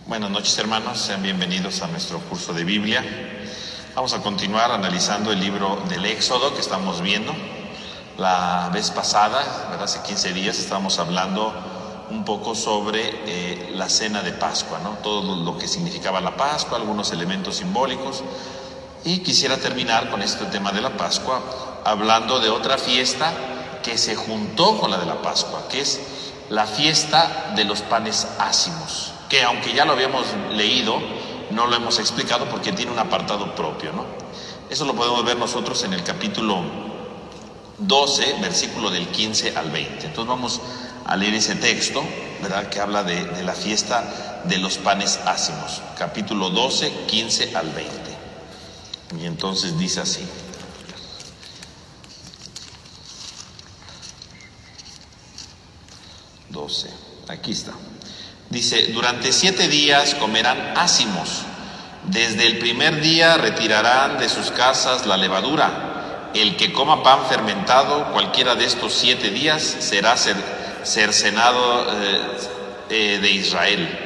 Buenas noches, hermanos, sean bienvenidos a nuestro curso de Biblia. Vamos a continuar analizando el libro del Éxodo que estamos viendo. La vez pasada, ¿verdad? Hace 15 días, estábamos hablando un poco sobre la cena de Pascua, ¿no? Todo lo que significaba la Pascua, algunos elementos simbólicos. Y quisiera terminar con este tema de la Pascua hablando de otra fiesta que se juntó con la de la Pascua, que es la fiesta de los panes ácimos, que aunque ya lo habíamos leído, no lo hemos explicado porque tiene un apartado propio, ¿no? Eso lo podemos ver nosotros en el capítulo 12, versículo del 15 al 20. Entonces vamos a leer ese texto, ¿verdad?, que habla de la fiesta de los panes ácimos, capítulo 12, 15 al 20. Y entonces dice así: aquí está. Dice: durante 7 días comerán ácimos. Desde el primer día retirarán de sus casas la levadura. El que coma pan fermentado cualquiera de estos 7 días será cercenado de Israel.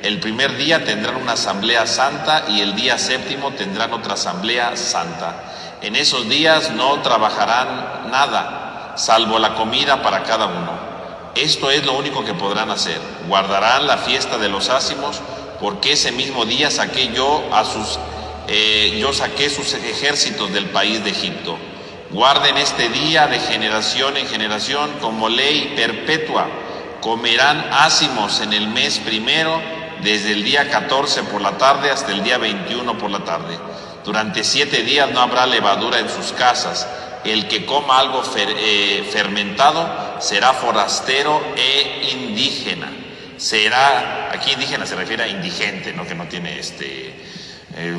El primer día tendrán una asamblea santa y el día séptimo tendrán otra asamblea santa. En esos días no trabajarán nada, salvo la comida para cada uno. Esto es lo único que podrán hacer. Guardarán la fiesta de los ácimos, porque ese mismo día yo saqué sus ejércitos del país de Egipto. Guarden este día de generación en generación como ley perpetua. Comerán ácimos en el mes primero, desde el día 14 por la tarde hasta el día 21 por la tarde. Durante 7 días no habrá levadura en sus casas. El que coma algo fermentado será forastero e indígena. Aquí indígena se refiere a indigente, ¿no? Que no tiene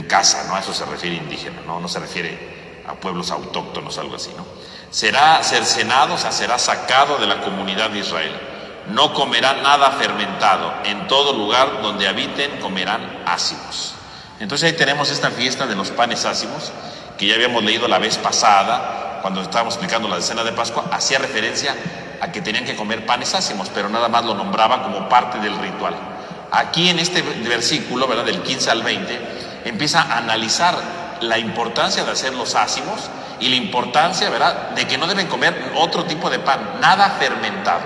casa, ¿no? A eso se refiere indígena, no se refiere a pueblos autóctonos, algo así, ¿no? Será cercenado, o sea, será sacado de la comunidad de Israel. No comerá nada fermentado. En todo lugar donde habiten comerán ácimos. Entonces ahí tenemos esta fiesta de los panes ácimos, que ya habíamos leído la vez pasada. Cuando estábamos explicando la cena de Pascua, hacía referencia a que tenían que comer panes ácimos, pero nada más lo nombraba como parte del ritual. Aquí en este versículo, ¿verdad?, del 15 al 20, empieza a analizar la importancia de hacer los ácimos y la importancia, ¿verdad?, de que no deben comer otro tipo de pan, nada fermentado.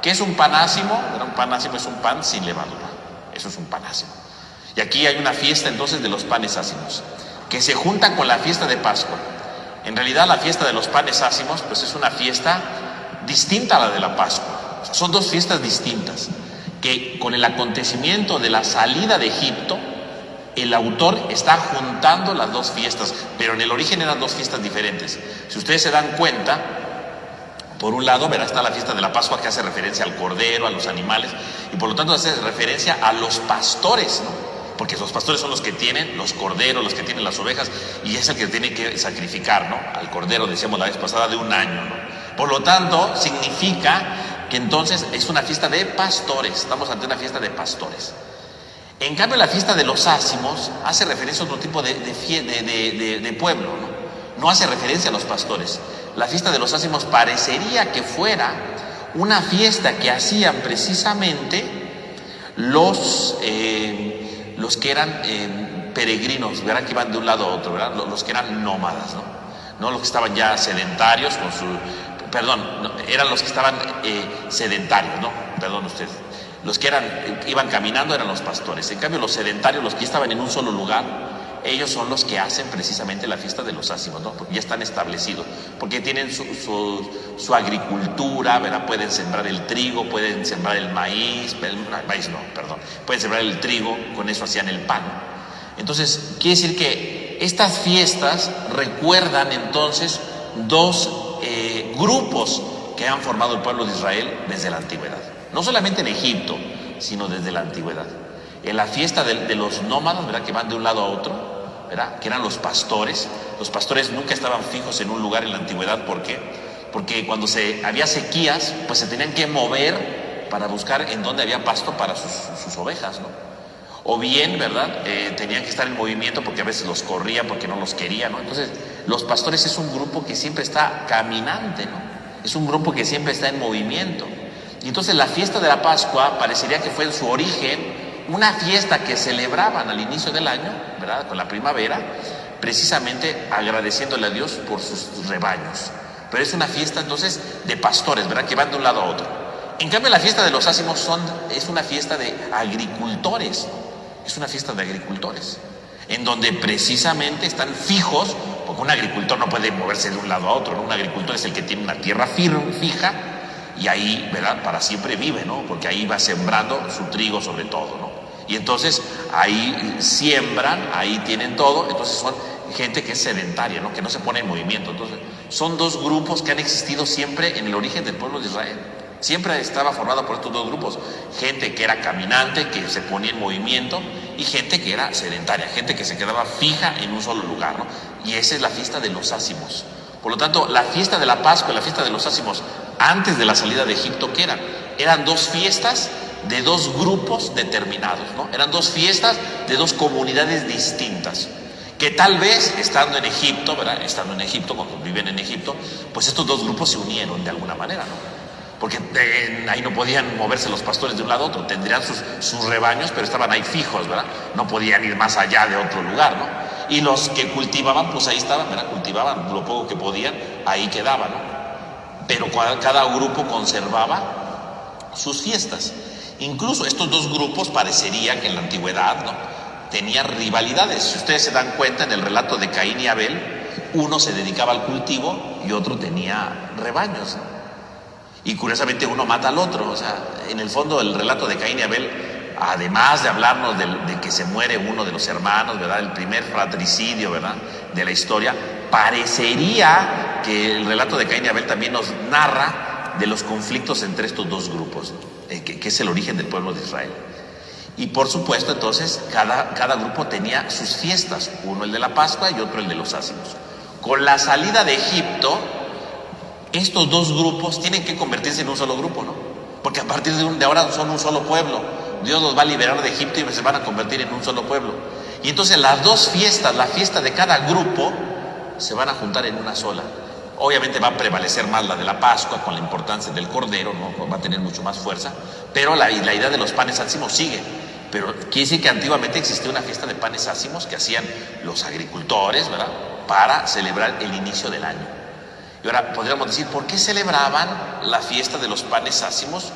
¿Qué es un pan ácimo? Un pan ácimo es un pan sin levadura. Eso es un pan ácimo. Y aquí hay una fiesta entonces de los panes ácimos, que se junta con la fiesta de Pascua. En realidad la fiesta de los panes ácimos pues es una fiesta distinta a la de la Pascua. O sea, son dos fiestas distintas, que con el acontecimiento de la salida de Egipto, el autor está juntando las dos fiestas, pero en el origen eran dos fiestas diferentes. Si ustedes se dan cuenta, por un lado, verá, está la fiesta de la Pascua, que hace referencia al cordero, a los animales, y por lo tanto hace referencia a los pastores, ¿no? Porque los pastores son los que tienen los corderos, los que tienen las ovejas, y es el que tiene que sacrificar, ¿no? Al cordero, decíamos la vez pasada, de un año, ¿no? Por lo tanto, significa que entonces es una fiesta de pastores. Estamos ante una fiesta de pastores. En cambio, la fiesta de los ácimos hace referencia a otro tipo de pueblo, ¿no? No hace referencia a los pastores. La fiesta de los ácimos parecería que fuera una fiesta que hacían precisamente los que eran peregrinos, ¿verdad?, que iban de un lado a otro, ¿verdad?, los que eran nómadas, ¿no? Los que estaban ya sedentarios eran los que estaban sedentarios, ¿no? Perdón usted. Los que iban caminando eran los pastores. En cambio, los sedentarios, los que estaban en un solo lugar, ellos son los que hacen precisamente la fiesta de los ácimos, ¿no? Porque ya están establecidos, porque tienen su agricultura, ¿verdad? Pueden sembrar el trigo, pueden sembrar el maíz, pueden sembrar el trigo, con eso hacían el pan. Entonces, quiere decir que estas fiestas recuerdan entonces dos grupos que han formado el pueblo de Israel desde la antigüedad. No solamente en Egipto, sino desde la antigüedad. En la fiesta de los nómadas, ¿verdad?, que van de un lado a otro, ¿verdad?, que eran los pastores. Los pastores nunca estaban fijos en un lugar en la antigüedad. ¿Por qué? Porque cuando había sequías, pues se tenían que mover para buscar en dónde había pasto para sus ovejas, ¿no? O bien, ¿verdad?, tenían que estar en movimiento porque a veces los corrían porque no los querían, ¿no? Entonces, los pastores es un grupo que siempre está caminante, ¿no? Es un grupo que siempre está en movimiento. Y entonces la fiesta de la Pascua parecería que fue en su origen una fiesta que celebraban al inicio del año, ¿verdad? Con la primavera, precisamente agradeciéndole a Dios por sus rebaños. Pero es una fiesta entonces de pastores, ¿verdad? Que van de un lado a otro. En cambio, la fiesta de los ázimos es una fiesta de agricultores, es una fiesta de agricultores, en donde precisamente están fijos, porque un agricultor no puede moverse de un lado a otro, ¿no? Un agricultor es el que tiene una tierra firme, fija, y ahí, ¿verdad? Para siempre vive, ¿no? Porque ahí va sembrando su trigo sobre todo, ¿no? Y entonces ahí siembran, ahí tienen todo, entonces son gente que es sedentaria, ¿no? Que no se pone en movimiento. Entonces son dos grupos que han existido siempre en el origen del pueblo de Israel. Siempre estaba formado por estos dos grupos, gente que era caminante, que se ponía en movimiento, y gente que era sedentaria, gente que se quedaba fija en un solo lugar, ¿no? Y esa es la fiesta de los ázimos. Por lo tanto, la fiesta de la Pascua y la fiesta de los ázimos, antes de la salida de Egipto, ¿qué eran? Eran dos fiestas de dos grupos determinados, ¿no? Eran dos fiestas de dos comunidades distintas, que tal vez estando en Egipto, ¿verdad? Estando en Egipto, cuando viven en Egipto, pues estos dos grupos se unieron de alguna manera, ¿no? Porque ahí no podían moverse los pastores de un lado a otro, tendrían sus rebaños, pero estaban ahí fijos, ¿verdad? No podían ir más allá de otro lugar, ¿no? Y los que cultivaban, pues ahí estaban, ¿verdad? Cultivaban lo poco que podían, ahí quedaban, ¿no? Pero cada grupo conservaba sus fiestas. Incluso estos dos grupos parecería que en la antigüedad, ¿no? Tenían rivalidades. Si ustedes se dan cuenta en el relato de Caín y Abel, uno se dedicaba al cultivo y otro tenía rebaños, ¿no? Y curiosamente uno mata al otro. O sea, en el fondo el relato de Caín y Abel, además de hablarnos de que se muere uno de los hermanos, ¿verdad? El primer fratricidio, ¿verdad? De la historia, parecería que el relato de Caín y Abel también nos narra de los conflictos entre estos dos grupos, que es el origen del pueblo de Israel. Y por supuesto, entonces, cada grupo tenía sus fiestas, uno el de la Pascua y otro el de los ázimos. Con la salida de Egipto, estos dos grupos tienen que convertirse en un solo grupo, ¿no? Porque a partir de ahora son un solo pueblo. Dios los va a liberar de Egipto y se van a convertir en un solo pueblo. Y entonces las dos fiestas, la fiesta de cada grupo, se van a juntar en una sola. Obviamente va a prevalecer más la de la Pascua con la importancia del Cordero, ¿no? Va a tener mucho más fuerza, pero la idea de los panes ácimos sigue. Pero quiere decir que antiguamente existía una fiesta de panes ácimos que hacían los agricultores, ¿verdad? Para celebrar el inicio del año. Y ahora podríamos decir, ¿por qué celebraban la fiesta de los panes ácimos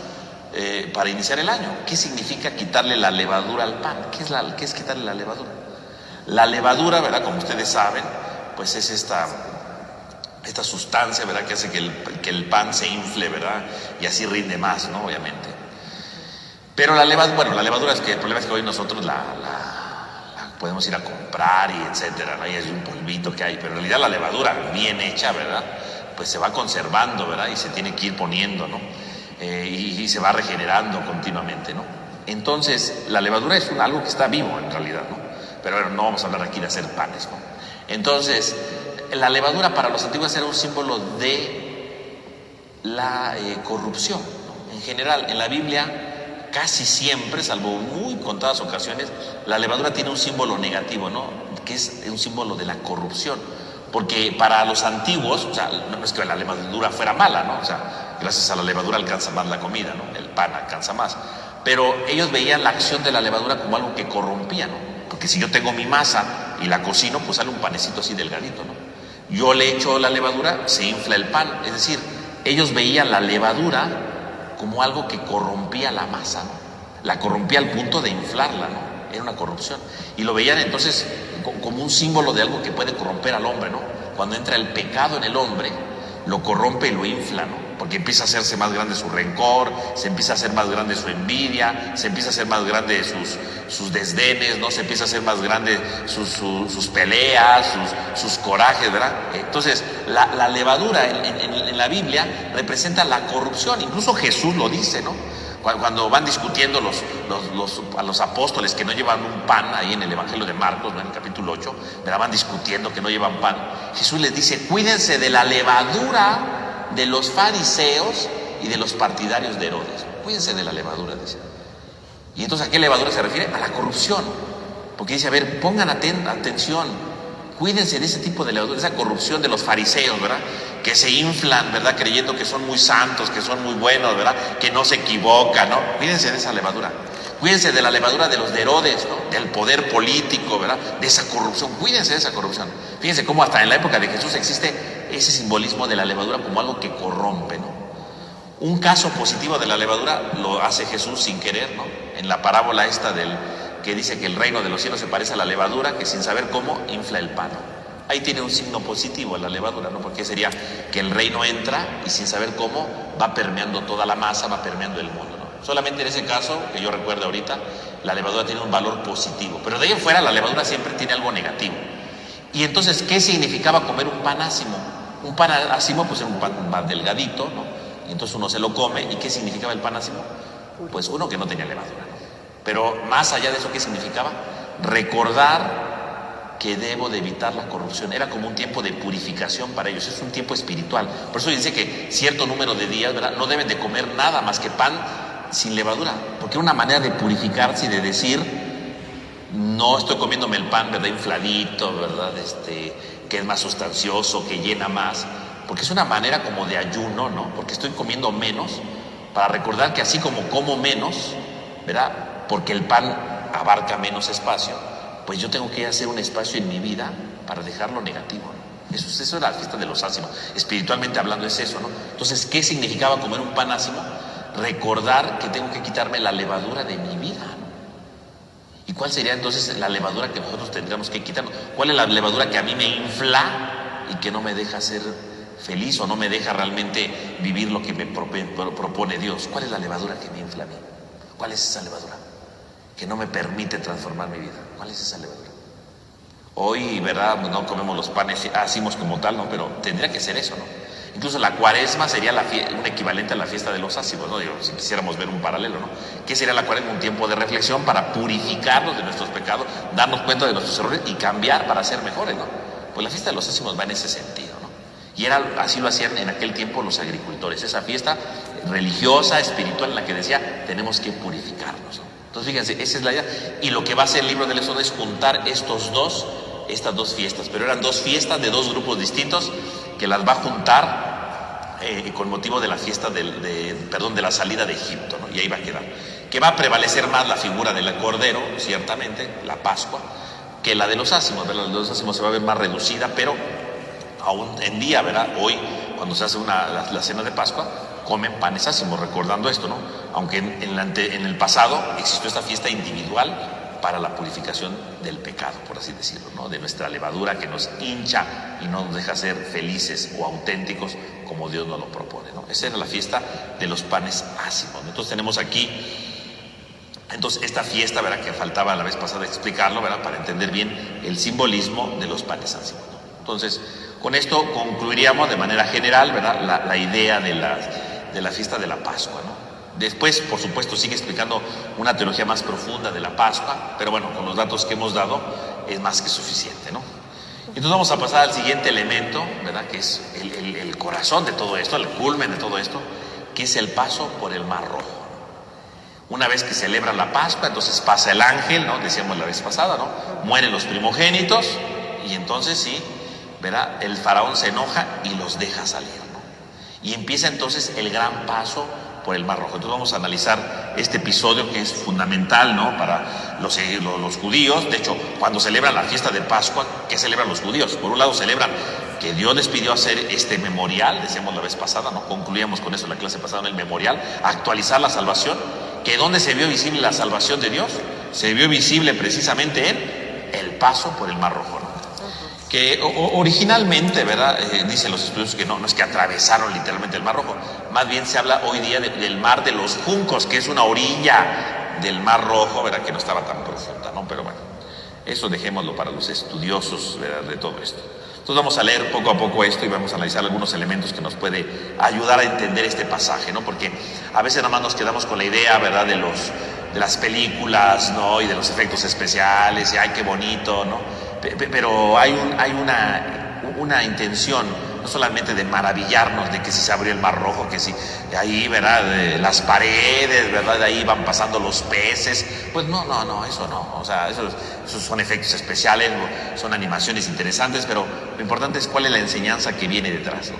para iniciar el año? ¿Qué significa quitarle la levadura al pan? ¿Qué es quitarle la levadura? La levadura, ¿verdad? Como ustedes saben, pues es esta sustancia, ¿verdad? Que hace que el pan se infle, ¿verdad? Y así rinde más, ¿no? Obviamente. Pero la levadura es que el problema es que hoy nosotros la podemos ir a comprar y etcétera, ¿no? Y es un polvito que hay, pero en realidad la levadura bien hecha, ¿verdad? Pues se va conservando, ¿verdad? Y se tiene que ir poniendo, ¿no? Y se va regenerando continuamente, ¿no? Entonces, la levadura es algo que está vivo en realidad, ¿no? Pero bueno, no vamos a hablar aquí de hacer panes, ¿no? Entonces, la levadura para los antiguos era un símbolo de la corrupción, ¿no? En general, en la Biblia, casi siempre, salvo muy contadas ocasiones, la levadura tiene un símbolo negativo, ¿no? Que es un símbolo de la corrupción. Porque para los antiguos, o sea, no es que la levadura fuera mala, ¿no? O sea, gracias a la levadura alcanza más la comida, ¿no? El pan alcanza más. Pero ellos veían la acción de la levadura como algo que corrompía, ¿no? Porque si yo tengo mi masa y la cocino, pues sale un panecito así delgadito, ¿no? Yo le echo la levadura, se infla el pan. Es decir, ellos veían la levadura como algo que corrompía la masa, ¿no? La corrompía al punto de inflarla, ¿no? Era una corrupción. Y lo veían entonces como un símbolo de algo que puede corromper al hombre, ¿no? Cuando entra el pecado en el hombre, lo corrompe y lo infla, ¿no? Porque empieza a hacerse más grande su rencor, se empieza a hacer más grande su envidia, se empieza a hacer más grande sus desdenes, ¿no? Se empieza a hacer más grande sus peleas, sus corajes, ¿verdad? Entonces, la levadura en la Biblia representa la corrupción. Incluso Jesús lo dice, ¿no? Cuando van discutiendo a los apóstoles que no llevan un pan, ahí en el Evangelio de Marcos, ¿no? En el capítulo 8, ¿verdad? Van discutiendo que no llevan pan. Jesús les dice, cuídense de la levadura de los fariseos y de los partidarios de Herodes. Cuídense de la levadura, dice. Y entonces, ¿a qué levadura se refiere? A la corrupción. Porque dice, a ver, pongan atención, Cuídense de ese tipo de levadura, de esa corrupción de los fariseos, ¿verdad? Que se inflan, ¿verdad? Creyendo que son muy santos, que son muy buenos, ¿verdad? Que no se equivocan, ¿no? Cuídense de esa levadura. Cuídense de la levadura de los de Herodes, ¿no? Del poder político, ¿verdad? De esa corrupción. Cuídense de esa corrupción. Fíjense cómo hasta en la época de Jesús existe ese simbolismo de la levadura como algo que corrompe, ¿no? Un caso positivo de la levadura lo hace Jesús sin querer, ¿no? En la parábola esta del que dice que el reino de los cielos se parece a la levadura, que sin saber cómo infla el pan. Ahí tiene un signo positivo la levadura, ¿no? Porque sería que el reino entra y sin saber cómo va permeando toda la masa, va permeando el mundo, ¿no? Solamente en ese caso, que yo recuerdo ahorita, la levadura tiene un valor positivo, pero de ahí en fuera la levadura siempre tiene algo negativo. Y entonces, ¿qué significaba comer un pan ácimo? Un pan ácimo, pues era un pan más delgadito, ¿no? Y entonces uno se lo come. ¿Y qué significaba el pan ácimo? Pues uno, que no tenía levadura, ¿no? Pero más allá de eso, ¿qué significaba? Recordar que debo de evitar la corrupción. Era como un tiempo de purificación para ellos, es un tiempo espiritual. Por eso dice que cierto número de días, ¿verdad?, no deben de comer nada más que pan sin levadura, porque era una manera de purificarse y de decir, no estoy comiéndome el pan, ¿verdad?, infladito, ¿verdad?, que es más sustancioso, que llena más, porque es una manera como de ayuno, ¿no? Porque estoy comiendo menos, para recordar que así como menos, ¿verdad?, porque el pan abarca menos espacio, pues yo tengo que hacer un espacio en mi vida para dejar lo negativo, ¿no? Eso era la fiesta de los ácimos. Espiritualmente hablando es eso, ¿no? Entonces, ¿qué significaba comer un pan ácimo? Recordar que tengo que quitarme la levadura de mi vida, ¿no? ¿Y cuál sería entonces la levadura que nosotros tendríamos que quitarnos? ¿Cuál es la levadura que a mí me infla y que no me deja ser feliz o no me deja realmente vivir lo que me propone Dios? ¿Cuál es la levadura que me infla a mí? ¿Cuál es esa levadura que no me permite transformar mi vida? ¿Cuál es esa levadura? Hoy, ¿verdad?, no comemos los panes ácimos como tal, ¿no? Pero tendría que ser eso, ¿no? Incluso la cuaresma sería un equivalente a la fiesta de los ácimos, ¿no? Digo, si quisiéramos ver un paralelo, ¿no? ¿Qué sería la cuaresma? Un tiempo de reflexión para purificarnos de nuestros pecados, darnos cuenta de nuestros errores y cambiar para ser mejores, ¿no? Pues la fiesta de los ácimos va en ese sentido, ¿no? Y así lo hacían en aquel tiempo los agricultores, esa fiesta religiosa, espiritual, en la que decía, tenemos que purificarnos, ¿no? Entonces, fíjense, esa es la idea. Y lo que va a hacer el libro del Éxodo es juntar estas dos fiestas, pero eran dos fiestas de dos grupos distintos que las va a juntar con motivo de la fiesta de la salida de Egipto, ¿no? Y ahí va a quedar. Que va a prevalecer más la figura del cordero, ciertamente, la Pascua, que la de los ácimos, ¿verdad? La de los ácimos se va a ver más reducida, pero aún en día, ¿verdad?, hoy, cuando se hace la cena de Pascua, comen panes ácimos, recordando esto, ¿no? Aunque en el pasado existió esta fiesta individual para la purificación del pecado, por así decirlo, ¿no? De nuestra levadura que nos hincha y no nos deja ser felices o auténticos como Dios nos lo propone, ¿no? Esa era la fiesta de los panes ácimos. Entonces tenemos aquí, esta fiesta, ¿verdad?, que faltaba la vez pasada explicarlo, ¿verdad?, para entender bien el simbolismo de los panes ácimos, ¿no? Entonces, con esto concluiríamos de manera general, ¿verdad?, la idea de la fiesta de la Pascua, ¿no? Después, por supuesto, sigue explicando una teología más profunda de la Pascua, pero bueno, con los datos que hemos dado es más que suficiente, ¿no? Entonces vamos a pasar al siguiente elemento, ¿verdad?, que es el corazón de todo esto, el culmen de todo esto, que es el paso por el Mar Rojo. Una vez que celebran la Pascua, entonces pasa el ángel, ¿no? Decíamos la vez pasada, ¿no? Mueren los primogénitos y entonces sí, ¿verdad?, el faraón se enoja y los deja salir, ¿no? Y empieza entonces el gran paso por el Mar Rojo. Entonces vamos a analizar este episodio que es fundamental, ¿no?, para los judíos. De hecho, cuando celebran la fiesta de Pascua, ¿qué celebran los judíos? Por un lado celebran que Dios les pidió hacer este memorial, decíamos la vez pasada, ¿no? Concluíamos con eso la clase pasada en el memorial, actualizar la salvación. ¿Que dónde se vio visible la salvación de Dios? Se vio visible precisamente en el paso por el Mar Rojo, ¿no? Que originalmente, ¿verdad?, dicen los estudiosos que no es que atravesaron literalmente el Mar Rojo, más bien se habla hoy día del Mar de los Juncos, que es una orilla del Mar Rojo, ¿verdad?, que no estaba tan profunda, ¿no? Pero bueno, eso dejémoslo para los estudiosos, ¿verdad?, de todo esto. Entonces vamos a leer poco a poco esto y vamos a analizar algunos elementos que nos puede ayudar a entender este pasaje, ¿no? Porque a veces nada más nos quedamos con la idea, ¿verdad?, de las películas, ¿no?, y de los efectos especiales, y ¡ay, qué bonito!, ¿no? Pero hay una intención no solamente de maravillarnos de que si se abrió el Mar Rojo, que si ahí, ¿verdad? Las paredes, ¿verdad? De ahí van pasando los peces. Pues no, eso no. O sea, esos son efectos especiales, son animaciones interesantes, pero lo importante es cuál es la enseñanza que viene detrás, ¿no?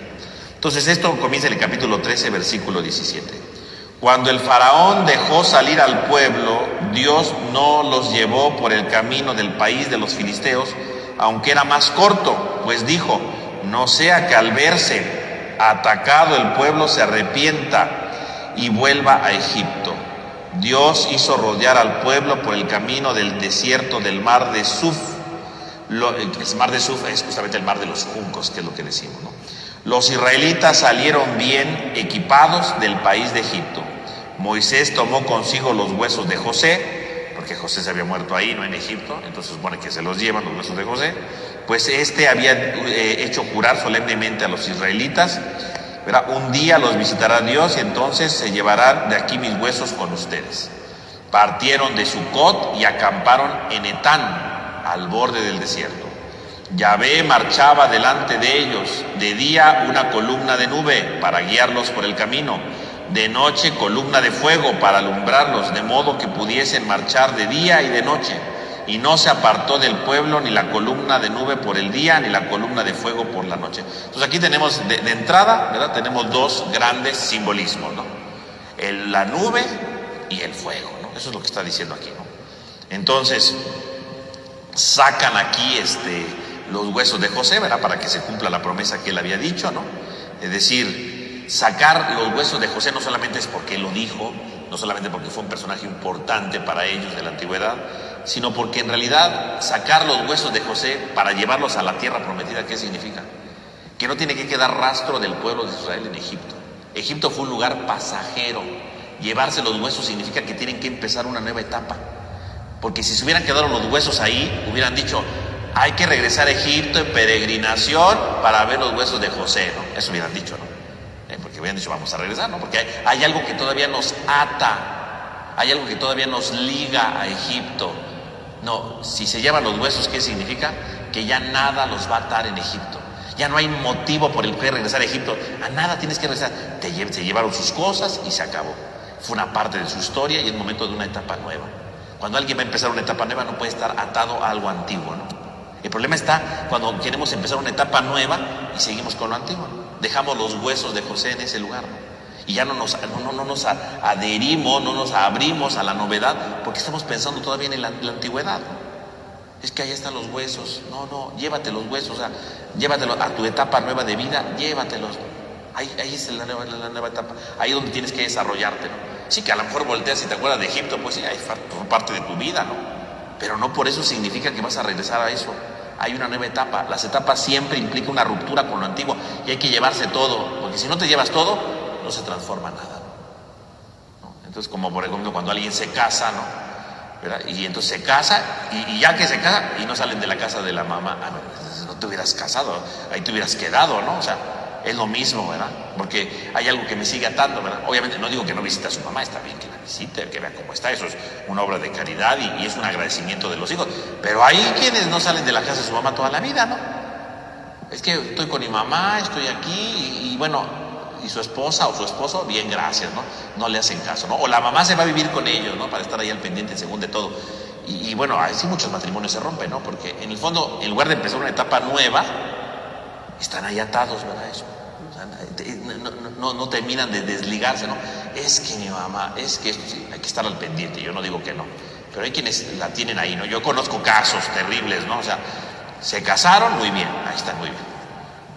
Entonces esto comienza en el capítulo 13, versículo 17. Cuando el faraón dejó salir al pueblo, Dios no los llevó por el camino del país de los filisteos, aunque era más corto, pues dijo: no sea que al verse atacado el pueblo se arrepienta y vuelva a Egipto. Dios hizo rodear al pueblo por el camino del desierto del mar de Suf. El mar de Suf es justamente el mar de los juncos, que es lo que decimos, ¿no? Los israelitas salieron bien equipados del país de Egipto. Moisés tomó consigo los huesos de José, porque José se había muerto ahí, no en Egipto, entonces supone que se los llevan los huesos de José. Pues había hecho jurar solemnemente a los israelitas: ¿verdad? Un día los visitará Dios y entonces se llevarán de aquí mis huesos con ustedes. Partieron de Sucot y acamparon en Etán, al borde del desierto. Yahvé marchaba delante de ellos, de día una columna de nube para guiarlos por el camino, de noche columna de fuego para alumbrarlos, de modo que pudiesen marchar de día y de noche. Y no se apartó del pueblo ni la columna de nube por el día, ni la columna de fuego por la noche. Entonces aquí tenemos de entrada, ¿verdad? Tenemos dos grandes simbolismos, ¿no? La nube y el fuego, ¿no? Eso es lo que está diciendo aquí, ¿no? Entonces sacan aquí los huesos de José, ¿verdad? Para que se cumpla la promesa que él había dicho, ¿no? Es decir, sacar los huesos de José no solamente es porque lo dijo, no solamente porque fue un personaje importante para ellos de la antigüedad, sino porque en realidad sacar los huesos de José para llevarlos a la tierra prometida, ¿qué significa? Que no tiene que quedar rastro del pueblo de Israel en Egipto. Egipto fue un lugar pasajero. Llevarse los huesos significa que tienen que empezar una nueva etapa. Porque si se hubieran quedado los huesos ahí, hubieran dicho: hay que regresar a Egipto en peregrinación para ver los huesos de José, ¿no? Eso hubieran dicho, ¿no? Porque hubieran dicho: vamos a regresar, ¿no? Porque hay algo que todavía nos ata, hay algo que todavía nos liga a Egipto. No, si se llevan los huesos, ¿qué significa? Que ya nada los va a atar en Egipto. Ya no hay motivo por el que regresar a Egipto. A nada tienes que regresar. Se llevaron sus cosas y se acabó. Fue una parte de su historia y es momento de una etapa nueva. Cuando alguien va a empezar una etapa nueva, no puede estar atado a algo antiguo, ¿no? El problema está cuando queremos empezar una etapa nueva y seguimos con lo antiguo, ¿no? Dejamos los huesos de José en ese lugar, ¿no? Y ya no nos adherimos, no nos abrimos a la novedad, porque estamos pensando todavía en la antigüedad, ¿no? Es que ahí están los huesos. No, llévate los huesos, o sea, llévatelos a tu etapa nueva de vida, llévatelos. Ahí es la nueva etapa, ahí es donde tienes que desarrollarte, ¿no? Sí, que a lo mejor volteas y te acuerdas de Egipto, pues sí, ahí fue parte de tu vida, ¿no? Pero no por eso significa que vas a regresar a eso. Hay una nueva etapa. Las etapas siempre implican una ruptura con lo antiguo y hay que llevarse todo, porque si no te llevas todo, no se transforma nada, ¿no? Entonces, como por ejemplo cuando alguien se casa, ¿no? ¿Verdad? Y entonces se casa y ya que se casa y no salen de la casa de la mamá. No te hubieras casado, ahí te hubieras quedado, ¿no? O sea, es lo mismo, ¿verdad? Porque hay algo que me sigue atando, ¿verdad? Obviamente no digo que no visite a su mamá, está bien que la visite, que vea cómo está, eso es una obra de caridad y es un agradecimiento de los hijos. Pero hay quienes no salen de la casa de su mamá toda la vida, ¿no? Es que estoy con mi mamá, estoy aquí y bueno, y su esposa o su esposo, bien, gracias, ¿no? No le hacen caso, ¿no? O la mamá se va a vivir con ellos, ¿no? Para estar ahí al pendiente según de todo. Y bueno, así muchos matrimonios se rompen, ¿no? Porque en el fondo, en lugar de empezar una etapa nueva, están ahí atados, ¿verdad? Eso. O sea, no terminan de desligarse, ¿no? Es que mi mamá, es que esto, sí, hay que estar al pendiente, yo no digo que no. Pero hay quienes la tienen ahí, ¿no? Yo conozco casos terribles, ¿no? O sea, se casaron, muy bien, ahí están, muy bien.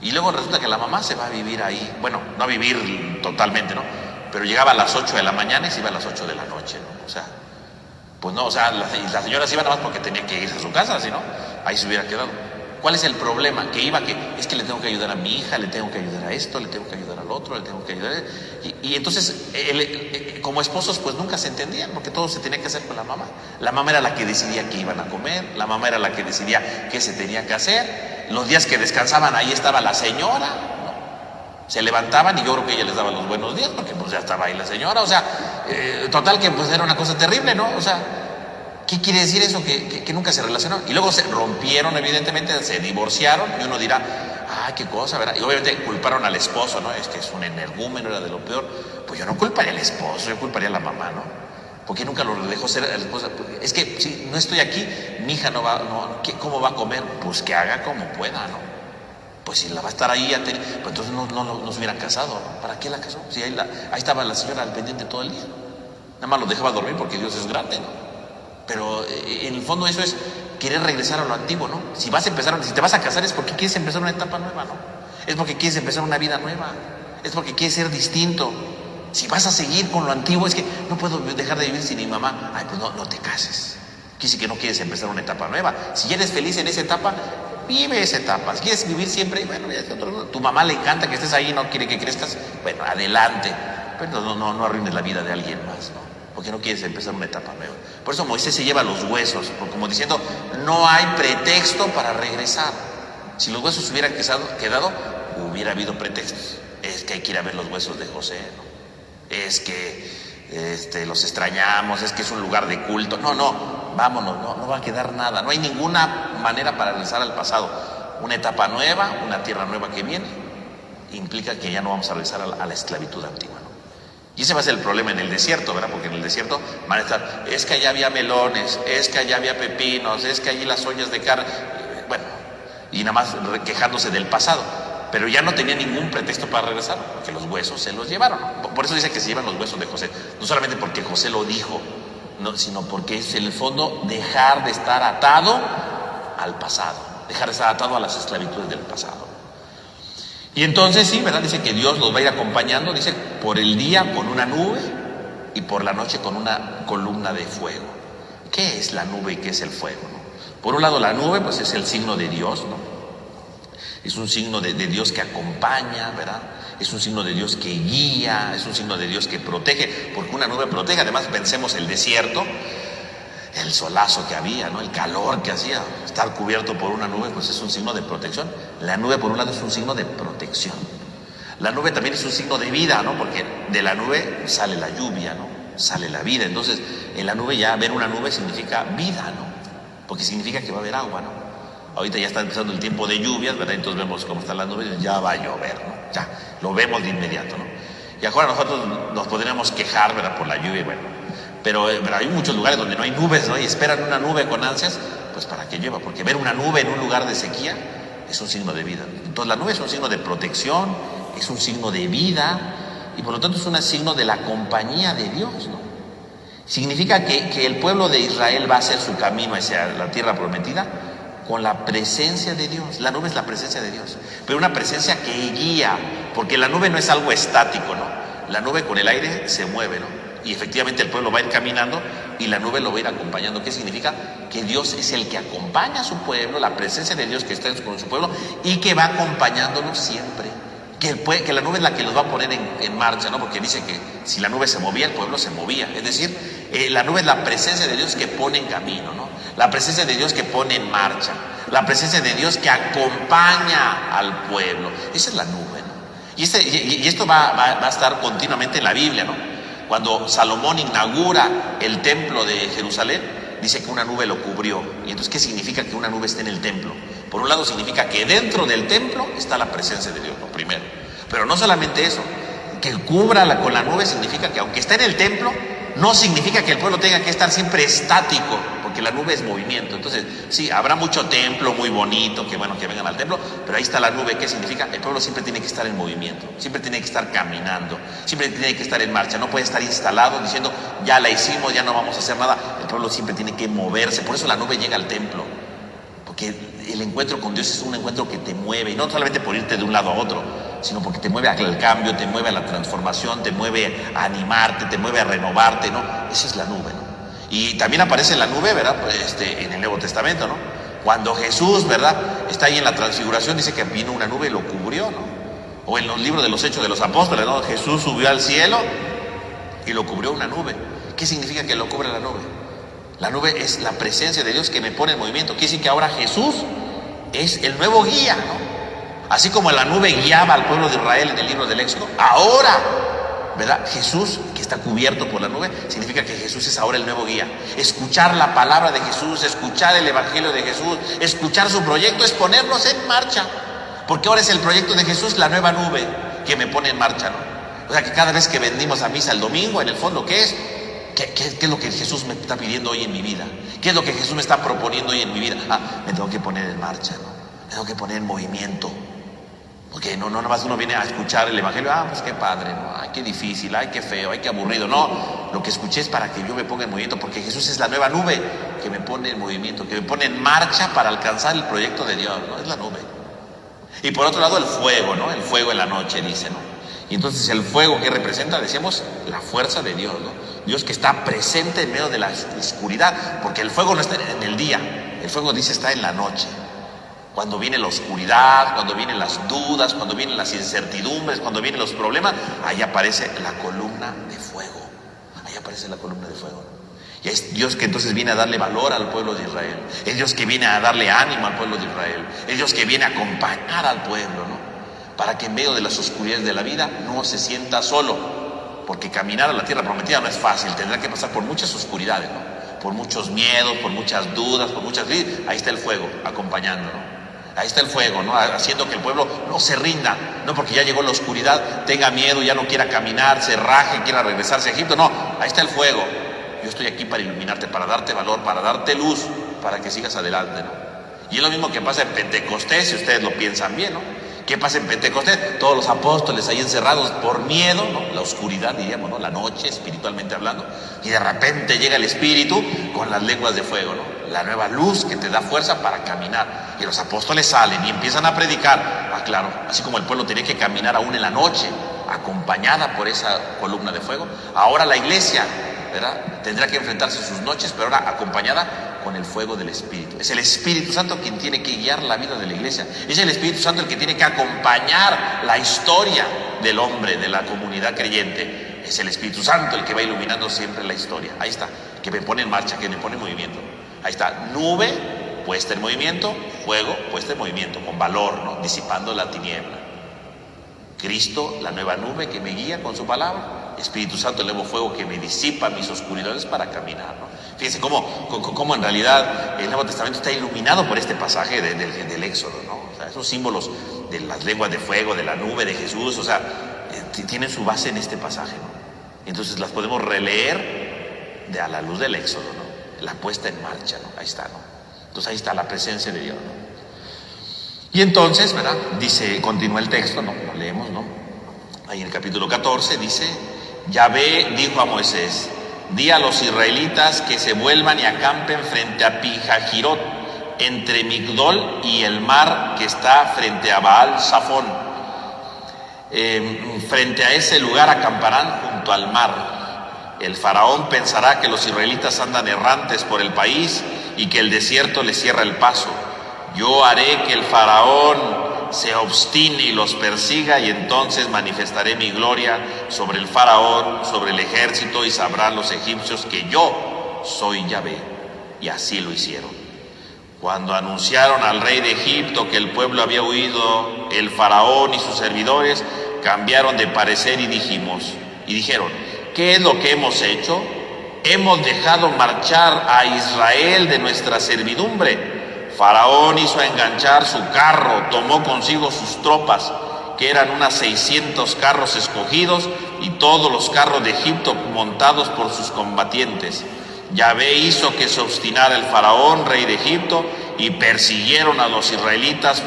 Y luego resulta que la mamá se va a vivir ahí, bueno, no a vivir totalmente, ¿no? Pero llegaba a las 8 de la mañana y se iba a las 8 de la noche, ¿no? O sea, pues no, o sea, la señora se iba nada más porque tenía que irse a su casa, si no, ahí se hubiera quedado. ¿Cuál es el problema? Que es que le tengo que ayudar a mi hija, le tengo que ayudar a esto, le tengo que ayudar al otro, le tengo que ayudar y entonces, como esposos, pues nunca se entendían, porque todo se tenía que hacer con la mamá. La mamá era la que decidía qué iban a comer, la mamá era la que decidía qué se tenía que hacer. Los días que descansaban, ahí estaba la señora, ¿no? Se levantaban y yo creo que ella les daba los buenos días, porque pues ya estaba ahí la señora, o sea, total que pues era una cosa terrible, ¿no? O sea, ¿qué quiere decir eso? Que nunca se relacionaron. Y luego se rompieron, evidentemente, se divorciaron. Y uno dirá: qué cosa, ¿verdad? Y obviamente culparon al esposo, ¿no? Es que es un energúmeno, era de lo peor. Pues yo no culparía al esposo, yo culparía a la mamá, ¿no? Porque nunca lo dejó ser a la esposa. Es que si no estoy aquí, mi hija no va, no, ¿cómo va a comer? Pues que haga como pueda, ¿no? Pues si la va a estar ahí, pues entonces no se hubieran casado, ¿no? ¿Para qué la casó? Si ahí estaba la señora al pendiente todo el día. Nada más lo dejaba dormir porque Dios es grande, ¿no? Pero en el fondo eso es querer regresar a lo antiguo, ¿no? Si te vas a casar es porque quieres empezar una etapa nueva, ¿no? Es porque quieres empezar una vida nueva. Es porque quieres ser distinto. Si vas a seguir con lo antiguo, es que no puedo dejar de vivir sin mi mamá. Ay, pues no te cases. Quiere decir que no quieres empezar una etapa nueva. Si eres feliz en esa etapa, vive esa etapa. Si quieres vivir siempre, bueno, tu mamá le encanta que estés ahí, no quiere que crezcas, bueno, adelante. Pero no arruines la vida de alguien más, ¿no? Porque no quieres empezar una etapa nueva. Por eso Moisés se lleva los huesos, como diciendo, no hay pretexto para regresar. Si los huesos hubieran quedado, hubiera habido pretextos. Es que hay que ir a ver los huesos de José, ¿no? Es que los extrañamos, es que es un lugar de culto. No, vámonos, no va a quedar nada. No hay ninguna manera para regresar al pasado. Una etapa nueva, una tierra nueva que viene, implica que ya no vamos a regresar a la esclavitud antigua, ¿no? Y ese va a ser el problema en el desierto, ¿verdad? Porque en el desierto van a estar, es que allá había melones, es que allá había pepinos, es que allí las ollas de carne, bueno, y nada más quejándose del pasado. Pero ya no tenía ningún pretexto para regresar, porque los huesos se los llevaron. Por eso dice que se llevan los huesos de José. No solamente porque José lo dijo, no, sino porque es en el fondo dejar de estar atado al pasado, dejar de estar atado a las esclavitudes del pasado. Y entonces sí, ¿verdad? Dice que Dios los va a ir acompañando, dice, por el día con una nube y por la noche con una columna de fuego. ¿Qué es la nube y qué es el fuego, no? Por un lado la nube, pues es el signo de Dios, ¿no? Es un signo de Dios que acompaña, ¿verdad? Es un signo de Dios que guía, es un signo de Dios que protege, porque una nube protege. Además, pensemos el desierto, el solazo que había, ¿no? El calor que hacía. Estar cubierto por una nube, pues es un signo de protección. La nube, por un lado, es un signo de protección. La nube también es un signo de vida, ¿no? Porque de la nube sale la lluvia, ¿no? Sale la vida. Entonces, en la nube ya ver una nube significa vida, ¿no? Porque significa que va a haber agua, ¿no? Ahorita ya está empezando el tiempo de lluvias, ¿verdad? Entonces vemos cómo están las nubes, ya va a llover, ¿no? Ya, lo vemos de inmediato, ¿no? Y ahora nosotros nos podríamos quejar, ¿verdad? Por la lluvia, bueno. Pero hay muchos lugares donde no hay nubes, ¿no? Y esperan una nube con ansias, pues para que llueva. Porque ver una nube en un lugar de sequía es un signo de vida. Entonces la nube es un signo de protección, es un signo de vida, y por lo tanto es un signo de la compañía de Dios, ¿no? Significa que el pueblo de Israel va a hacer su camino hacia la tierra prometida con la presencia de Dios. La nube es la presencia de Dios, pero una presencia que guía, porque la nube no es algo estático, ¿no? La nube con el aire se mueve, ¿no? Y efectivamente el pueblo va a ir caminando y la nube lo va a ir acompañando. ¿Qué significa? Que Dios es el que acompaña a su pueblo, la presencia de Dios que está con su pueblo y que va acompañándolo siempre. Que la nube es la que los va a poner en marcha, ¿no? Porque dice que si la nube se movía, el pueblo se movía. Es decir, la nube es la presencia de Dios que pone en camino, ¿no? La presencia de Dios que pone en marcha. La presencia de Dios que acompaña al pueblo. Esa es la nube, ¿no? Y esto va a estar continuamente en la Biblia, ¿no? Cuando Salomón inaugura el templo de Jerusalén, dice que una nube lo cubrió. Y entonces, ¿qué significa que una nube esté en el templo? Por un lado significa que dentro del templo está la presencia de Dios, lo primero. Pero no solamente eso, que cubra con la nube significa que aunque esté en el templo, no significa que el pueblo tenga que estar siempre estático, porque la nube es movimiento. Entonces, sí, habrá mucho templo muy bonito, que bueno, que vengan al templo, pero ahí está la nube. ¿Qué significa? El pueblo siempre tiene que estar en movimiento, siempre tiene que estar caminando, siempre tiene que estar en marcha. No puede estar instalado diciendo, ya la hicimos, ya no vamos a hacer nada. El pueblo siempre tiene que moverse. Por eso la nube llega al templo, porque el encuentro con Dios es un encuentro que te mueve, y no solamente por irte de un lado a otro, sino porque te mueve al cambio, te mueve a la transformación, te mueve a animarte, te mueve a renovarte, ¿no? Esa es la nube, ¿no? Y también aparece la nube, ¿verdad? Pues, en el Nuevo Testamento, ¿no? Cuando Jesús, ¿verdad? Está ahí en la transfiguración, dice que vino una nube y lo cubrió, ¿no? O en los libros de los Hechos de los Apóstoles, ¿no? Jesús subió al cielo y lo cubrió una nube. ¿Qué significa que lo cubre la nube? La nube es la presencia de Dios que me pone en movimiento. Quiere decir que ahora Jesús es el nuevo guía, ¿no? Así como la nube guiaba al pueblo de Israel en el libro del Éxodo, ahora, ¿verdad? Jesús, que está cubierto por la nube, significa que Jesús es ahora el nuevo guía. Escuchar la palabra de Jesús, escuchar el evangelio de Jesús, escuchar su proyecto es ponernos en marcha. Porque ahora es el proyecto de Jesús, la nueva nube que me pone en marcha, ¿no? O sea, que cada vez que venimos a misa el domingo, en el fondo, ¿qué es? ¿Qué es lo que Jesús me está pidiendo hoy en mi vida? ¿Qué es lo que Jesús me está proponiendo hoy en mi vida? Me tengo que poner en marcha, ¿no? Me tengo que poner en movimiento. Porque no nomás uno viene a escuchar el evangelio, pues qué padre, ¿no? Ay, qué difícil, ay, qué feo, ay, qué aburrido. No, lo que escuché es para que yo me ponga en movimiento, porque Jesús es la nueva nube que me pone en movimiento, que me pone en marcha para alcanzar el proyecto de Dios, ¿no? Es la nube. Y por otro lado el fuego, ¿no? El fuego en la noche, dice, ¿no? Y entonces el fuego que representa, decíamos, la fuerza de Dios, ¿no? Dios que está presente en medio de la oscuridad, porque el fuego no está en el día, el fuego, dice, está en la noche. Cuando viene la oscuridad, cuando vienen las dudas, cuando vienen las incertidumbres, cuando vienen los problemas, ahí aparece la columna de fuego. Ahí aparece la columna de fuego. Y es Dios que entonces viene a darle valor al pueblo de Israel. Es Dios que viene a darle ánimo al pueblo de Israel. Es Dios que viene a acompañar al pueblo, ¿no? Para que en medio de las oscuridades de la vida no se sienta solo. Porque caminar a la tierra prometida no es fácil. Tendrá que pasar por muchas oscuridades, ¿no? Por muchos miedos, por muchas dudas, por muchas crisis. Ahí está el fuego acompañando, ¿no? Ahí está el fuego, ¿no? Haciendo que el pueblo no se rinda, no porque ya llegó la oscuridad, tenga miedo, ya no quiera caminar, se raje, quiera regresarse a Egipto. No, ahí está el fuego. Yo estoy aquí para iluminarte, para darte valor, para darte luz, para que sigas adelante, ¿no? Y es lo mismo que pasa en Pentecostés, si ustedes lo piensan bien, ¿no? ¿Qué pasa en Pentecostés? Todos los apóstoles ahí encerrados por miedo, ¿no? La oscuridad, diríamos, ¿no? La noche, espiritualmente hablando. Y de repente llega el Espíritu con las lenguas de fuego, ¿no? La nueva luz que te da fuerza para caminar. Y los apóstoles salen y empiezan a predicar. Claro, así como el pueblo tenía que caminar aún en la noche, acompañada por esa columna de fuego, ahora la iglesia, ¿verdad?, tendrá que enfrentarse a sus noches, pero ahora acompañada con el fuego del Espíritu. Es el Espíritu Santo quien tiene que guiar la vida de la iglesia. Es el Espíritu Santo el que tiene que acompañar la historia del hombre, de la comunidad creyente. Es el Espíritu Santo el que va iluminando siempre la historia. Ahí está, que me pone en marcha, que me pone en movimiento. Ahí está, nube puesta en movimiento, fuego puesta en movimiento, con valor, ¿no? Disipando la tiniebla. Cristo, la nueva nube que me guía con su palabra. Espíritu Santo, el nuevo fuego que me disipa mis oscuridades para caminar, ¿no? Fíjense cómo en realidad el Nuevo Testamento está iluminado por este pasaje del Éxodo, ¿no? O sea, esos símbolos de las lenguas de fuego, de la nube de Jesús, o sea, tienen su base en este pasaje, ¿no? Entonces las podemos releer a la luz del Éxodo, ¿no? La puesta en marcha, ¿no? Ahí está, ¿no? Entonces ahí está la presencia de Dios, ¿no? Y entonces, ¿verdad? Dice, continúa el texto, ¿no? Lo leemos, ¿no? Ahí en el capítulo 14 dice: Yahvé dijo a Moisés: di a los israelitas que se vuelvan y acampen frente a Pijajirot, entre Migdol y el mar que está frente a Baal Zafón. Frente a ese lugar acamparán junto al mar. El faraón pensará que los israelitas andan errantes por el país y que el desierto les cierra el paso. Yo haré que el faraón se obstine y los persiga, y entonces manifestaré mi gloria sobre el faraón, sobre el ejército, y sabrán los egipcios que yo soy Yahvé. Y así lo hicieron. Cuando anunciaron al rey de Egipto que el pueblo había huido, el faraón y sus servidores cambiaron de parecer y dijeron: ¿qué es lo que hemos hecho? Hemos dejado marchar a Israel de nuestra servidumbre. Faraón hizo enganchar su carro, tomó consigo sus tropas, que eran unas 600 carros escogidos, y todos los carros de Egipto montados por sus combatientes. Yahvé hizo que se obstinara el faraón, rey de Egipto, y persiguieron a los israelitas,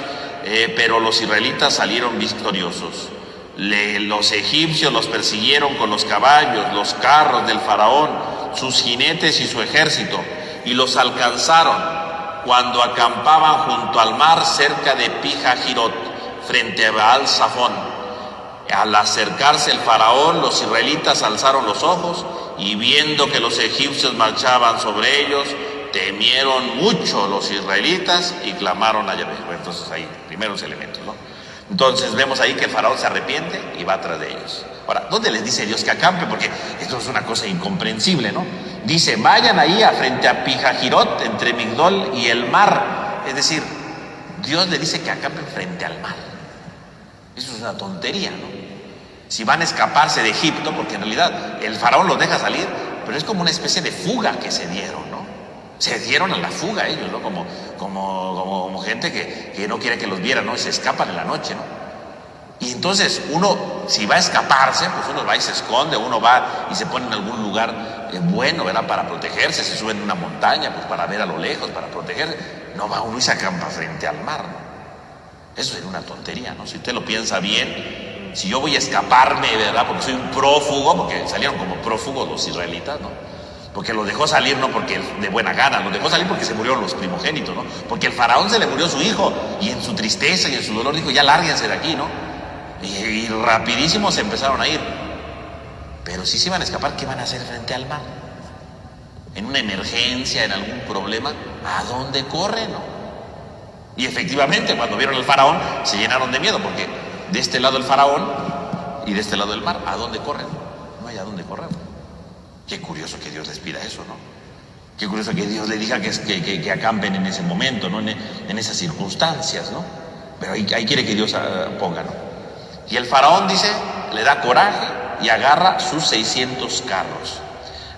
pero los israelitas salieron victoriosos. Los egipcios los persiguieron con los caballos, los carros del faraón, sus jinetes y su ejército, y los alcanzaron cuando acampaban junto al mar cerca de Pijajirot, frente a Baal Zafón. Al acercarse el faraón, los israelitas alzaron los ojos, y viendo que los egipcios marchaban sobre ellos, temieron mucho los israelitas y clamaron a Yahvé. Bueno, entonces ahí, primeros elementos, ¿no? Entonces vemos ahí que el faraón se arrepiente y va tras de ellos. Ahora, ¿dónde les dice Dios que acampen? Porque esto es una cosa incomprensible, ¿no? Dice: vayan ahí frente a Pijajirot, entre Migdol y el mar. Es decir, Dios le dice que acampen frente al mar. Eso es una tontería, ¿no? Si van a escaparse de Egipto, porque en realidad el faraón los deja salir, pero es como una especie de fuga que se dieron, ¿no? Se dieron a la fuga ellos, ¿no? Como gente que no quiere que los vieran, ¿no? Y se escapan en la noche, ¿no? Y entonces uno, si va a escaparse, pues uno va y se esconde, uno va y se pone en algún lugar bueno, ¿verdad? Para protegerse, se sube en una montaña, pues para ver a lo lejos, para protegerse. No va uno y se acampa frente al mar, ¿no? Eso sería una tontería, ¿no? Si usted lo piensa bien, si yo voy a escaparme, ¿verdad? Porque soy un prófugo, porque salieron como prófugos los israelitas, ¿no? Porque los dejó salir no porque de buena gana, los dejó salir porque se murieron los primogénitos, ¿no? Porque el faraón se le murió su hijo y en su tristeza y en su dolor dijo, ya lárguense de aquí, ¿no? Y rapidísimo se empezaron a ir. Pero si se iban a escapar, ¿qué van a hacer frente al mar? En una emergencia, en algún problema, ¿a dónde corren, no? Y efectivamente, cuando vieron al faraón, se llenaron de miedo, porque de este lado el faraón y de este lado el mar, ¿a dónde corren? No hay a dónde correr. Qué curioso que Dios les pida eso, ¿no? Qué curioso que Dios le diga que acampen en ese momento, ¿no? En esas circunstancias, ¿no? Pero ahí quiere que Dios ponga, ¿no? Y el faraón, dice, le da coraje y agarra sus 600 carros.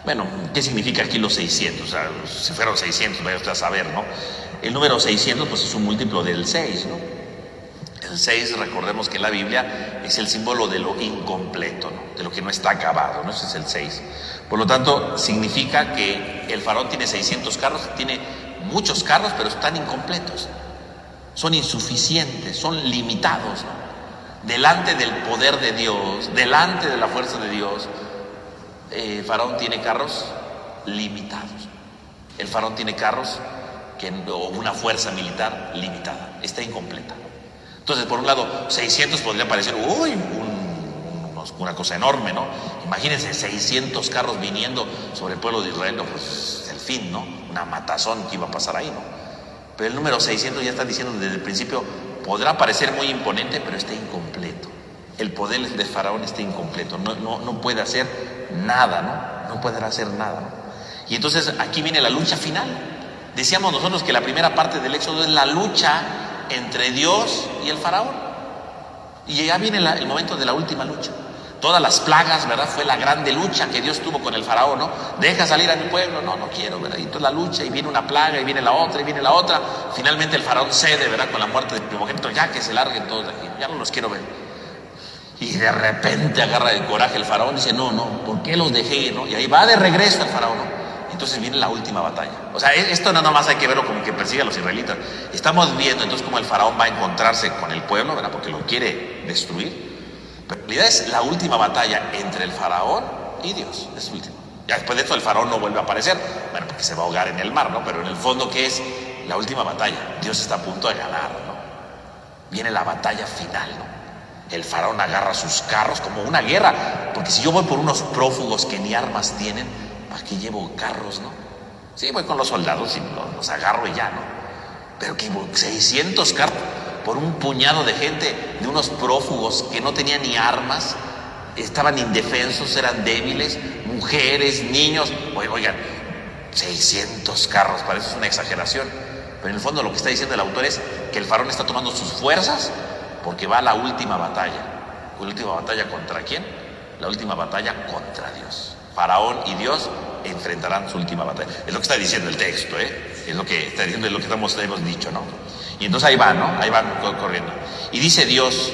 Bueno, ¿qué significa aquí los 600? O sea, si fueron 600, vaya usted a saber, ¿no? El número 600, pues es un múltiplo del 6, ¿no? El 6, recordemos que en la Biblia es el símbolo de lo incompleto, ¿no? De lo que no está acabado, ¿no? Ese es el 6. Por lo tanto, significa que el faraón tiene 600 carros, tiene muchos carros, pero están incompletos. Son insuficientes, son limitados, ¿no? Delante del poder de Dios, delante de la fuerza de Dios, el faraón tiene carros limitados. El faraón tiene carros o una fuerza militar limitada, está incompleta. Entonces, por un lado, 600 podría parecer, una cosa enorme, ¿no? Imagínense 600 carros viniendo sobre el pueblo de Israel, no, pues el fin, ¿no? Una matazón que iba a pasar ahí, ¿no? Pero el número 600 ya está diciendo desde el principio, podrá parecer muy imponente, pero está incompleto. El poder de Faraón está incompleto, no puede hacer nada, ¿no? No puede hacer nada, ¿no? Y entonces aquí viene la lucha final. Decíamos nosotros que la primera parte del Éxodo es la lucha entre Dios y el Faraón. Y ya viene el momento de la última lucha. Todas las plagas, ¿verdad? Fue la grande lucha que Dios tuvo con el faraón, ¿no? Deja salir a mi pueblo, no quiero, ¿verdad? Y toda la lucha, y viene una plaga, y viene la otra, y viene la otra. Finalmente el faraón cede, ¿verdad? Con la muerte del primogénito, ya que se larguen todos de aquí, ya no los quiero ver. Y de repente agarra el coraje el faraón y dice, no, ¿por qué los dejé, no? Y ahí va de regreso el faraón, ¿no? Entonces viene la última batalla. O sea, esto no nomás hay que verlo como que persigue a los israelitas. Estamos viendo entonces cómo el faraón va a encontrarse con el pueblo, ¿verdad? Porque lo quiere destruir. Pero en realidad es la última batalla entre el faraón y Dios. Es última. Ya después de esto el faraón no vuelve a aparecer. Bueno, porque se va a ahogar en el mar, ¿no? Pero en el fondo, ¿qué es? La última batalla. Dios está a punto de ganar, ¿no? Viene la batalla final, ¿no? El faraón agarra sus carros como una guerra. Porque si yo voy por unos prófugos que ni armas tienen, ¿para qué llevo carros, no? Sí, voy con los soldados y los agarro y ya, ¿no? Pero que 600 carros por un puñado de gente, de unos prófugos que no tenían ni armas, estaban indefensos, eran débiles, mujeres, niños. Oigan, 600 carros, parece una exageración. Pero en el fondo lo que está diciendo el autor es que el faraón está tomando sus fuerzas porque va a la última batalla. ¿La última batalla contra quién? La última batalla contra Dios. Faraón y Dios enfrentarán su última batalla. Es lo que está diciendo el texto, ¿eh? Es lo que está diciendo, es lo que hemos dicho, ¿no? Y entonces ahí van, ¿no? Ahí van corriendo. Y dice Dios,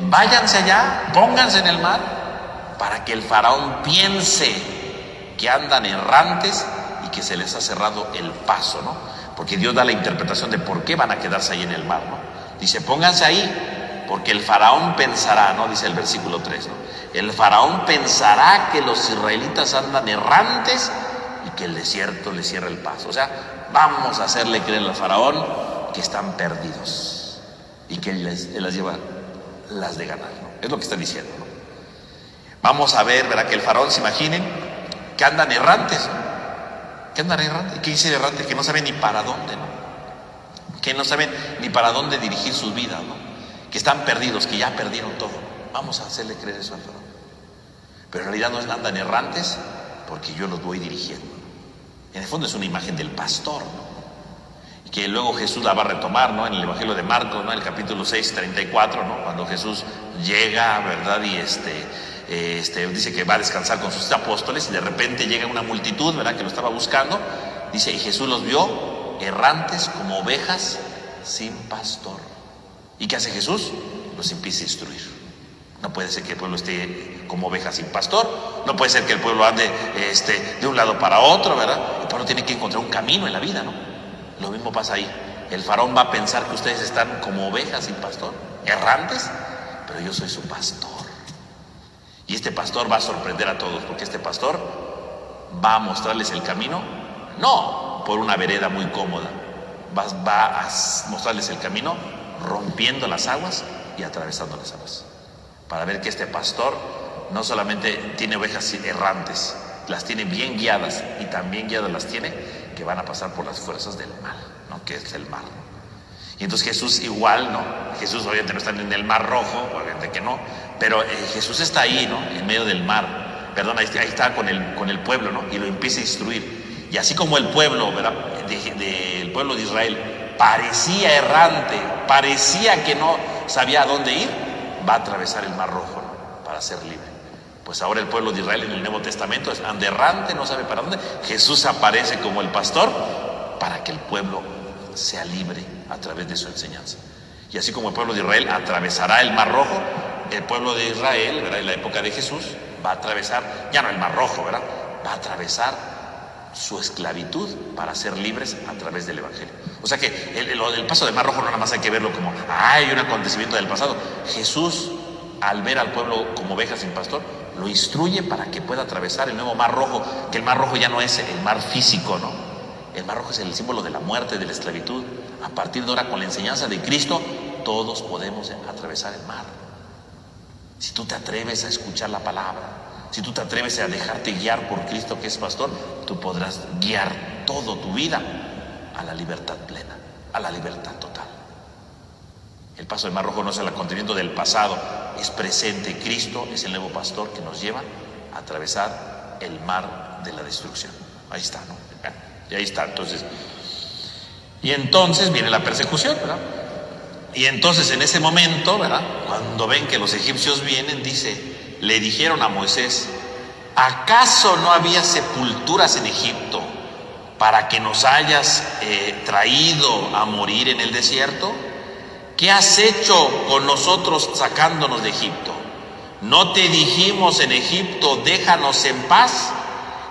váyanse allá, pónganse en el mar, para que el faraón piense que andan errantes y que se les ha cerrado el paso, ¿no? Porque Dios da la interpretación de por qué van a quedarse ahí en el mar, ¿no? Dice, pónganse ahí, porque el faraón pensará, ¿no? Dice el versículo 3, ¿no? El faraón pensará que los israelitas andan errantes y que el desierto les cierra el paso. O sea, vamos a hacerle creer al faraón que están perdidos y que él las lleva las de ganar, ¿no? Es lo que está diciendo, ¿no? Vamos a ver, ¿verdad? Que el faraón, se imaginen que andan errantes, ¿no? Que andan errantes. ¿Qué dice errantes? Que no saben ni para dónde, ¿no? Que no saben ni para dónde dirigir sus vidas, ¿no? Que están perdidos, que ya perdieron todo. Vamos a hacerle creer eso al faraón. Pero en realidad no andan errantes porque yo los voy dirigiendo. En el fondo es una imagen del pastor, ¿no? Y que luego Jesús la va a retomar, ¿no? En el Evangelio de Marcos, ¿no? En el capítulo 6, 34, ¿no? Cuando Jesús llega, ¿verdad? Y dice que va a descansar con sus apóstoles y de repente llega una multitud, ¿verdad? Que lo estaba buscando Dice, y Jesús los vio errantes como ovejas sin pastor. ¿Y qué hace Jesús? Los empieza a instruir. No puede ser que el pueblo esté como ovejas sin pastor. No puede ser que el pueblo ande de un lado para otro, ¿verdad? El pueblo tiene que encontrar un camino en la vida, ¿no? Lo mismo pasa ahí. El faraón va a pensar que ustedes están como ovejas sin pastor, errantes, pero yo soy su pastor. Y este pastor va a sorprender a todos, porque este pastor va a mostrarles el camino, no por una vereda muy cómoda, va a mostrarles el camino rompiendo las aguas y atravesando las aguas, para ver que este pastor no solamente tiene ovejas errantes, las tiene bien guiadas, y también guiadas las tiene que van a pasar por las fuerzas del mal, ¿no? Que es el mar. Y entonces Jesús igual, ¿no? Jesús obviamente no está en el mar rojo, obviamente que no, pero Jesús está ahí, ¿no? En medio del mar, perdón, ahí está con el pueblo, ¿no? Y lo empieza a instruir. Y así como el pueblo, ¿verdad? Del pueblo de Israel parecía errante, parecía que no sabía a dónde ir, va a atravesar el mar rojo, ¿no? Para ser libre. Pues ahora el pueblo de Israel en el Nuevo Testamento anda errante, no sabe para dónde. Jesús aparece como el pastor para que el pueblo sea libre a través de su enseñanza. Y así como el pueblo de Israel atravesará el mar rojo, el pueblo de Israel, ¿verdad? En la época de Jesús va a atravesar, ya no el mar rojo, ¿verdad? Va a atravesar su esclavitud para ser libres a través del evangelio. O sea que el paso del mar rojo no nada más hay que verlo como hay un acontecimiento del pasado. Jesús, al ver al pueblo como ovejas sin pastor, lo instruye para que pueda atravesar el nuevo mar rojo, que el mar rojo ya no es el mar físico, ¿no? El mar rojo es el símbolo de la muerte, de la esclavitud. A partir de ahora, con la enseñanza de Cristo, todos podemos atravesar el mar. Si tú te atreves a escuchar la palabra, si tú te atreves a dejarte guiar por Cristo, que es pastor, tú podrás guiar toda tu vida a la libertad plena, a la libertad total. El paso del mar rojo no es el acontecimiento del pasado, es presente. Cristo es el nuevo pastor que nos lleva a atravesar el mar de la destrucción. Ahí está, ¿no? Y ahí está, entonces. Y entonces viene la persecución, ¿verdad? Y entonces en ese momento, ¿verdad? Cuando ven que los egipcios vienen, le dijeron a Moisés, ¿acaso no había sepulturas en Egipto para que nos hayas traído a morir en el desierto? ¿Qué has hecho con nosotros sacándonos de Egipto? ¿No te dijimos en Egipto, déjanos en paz?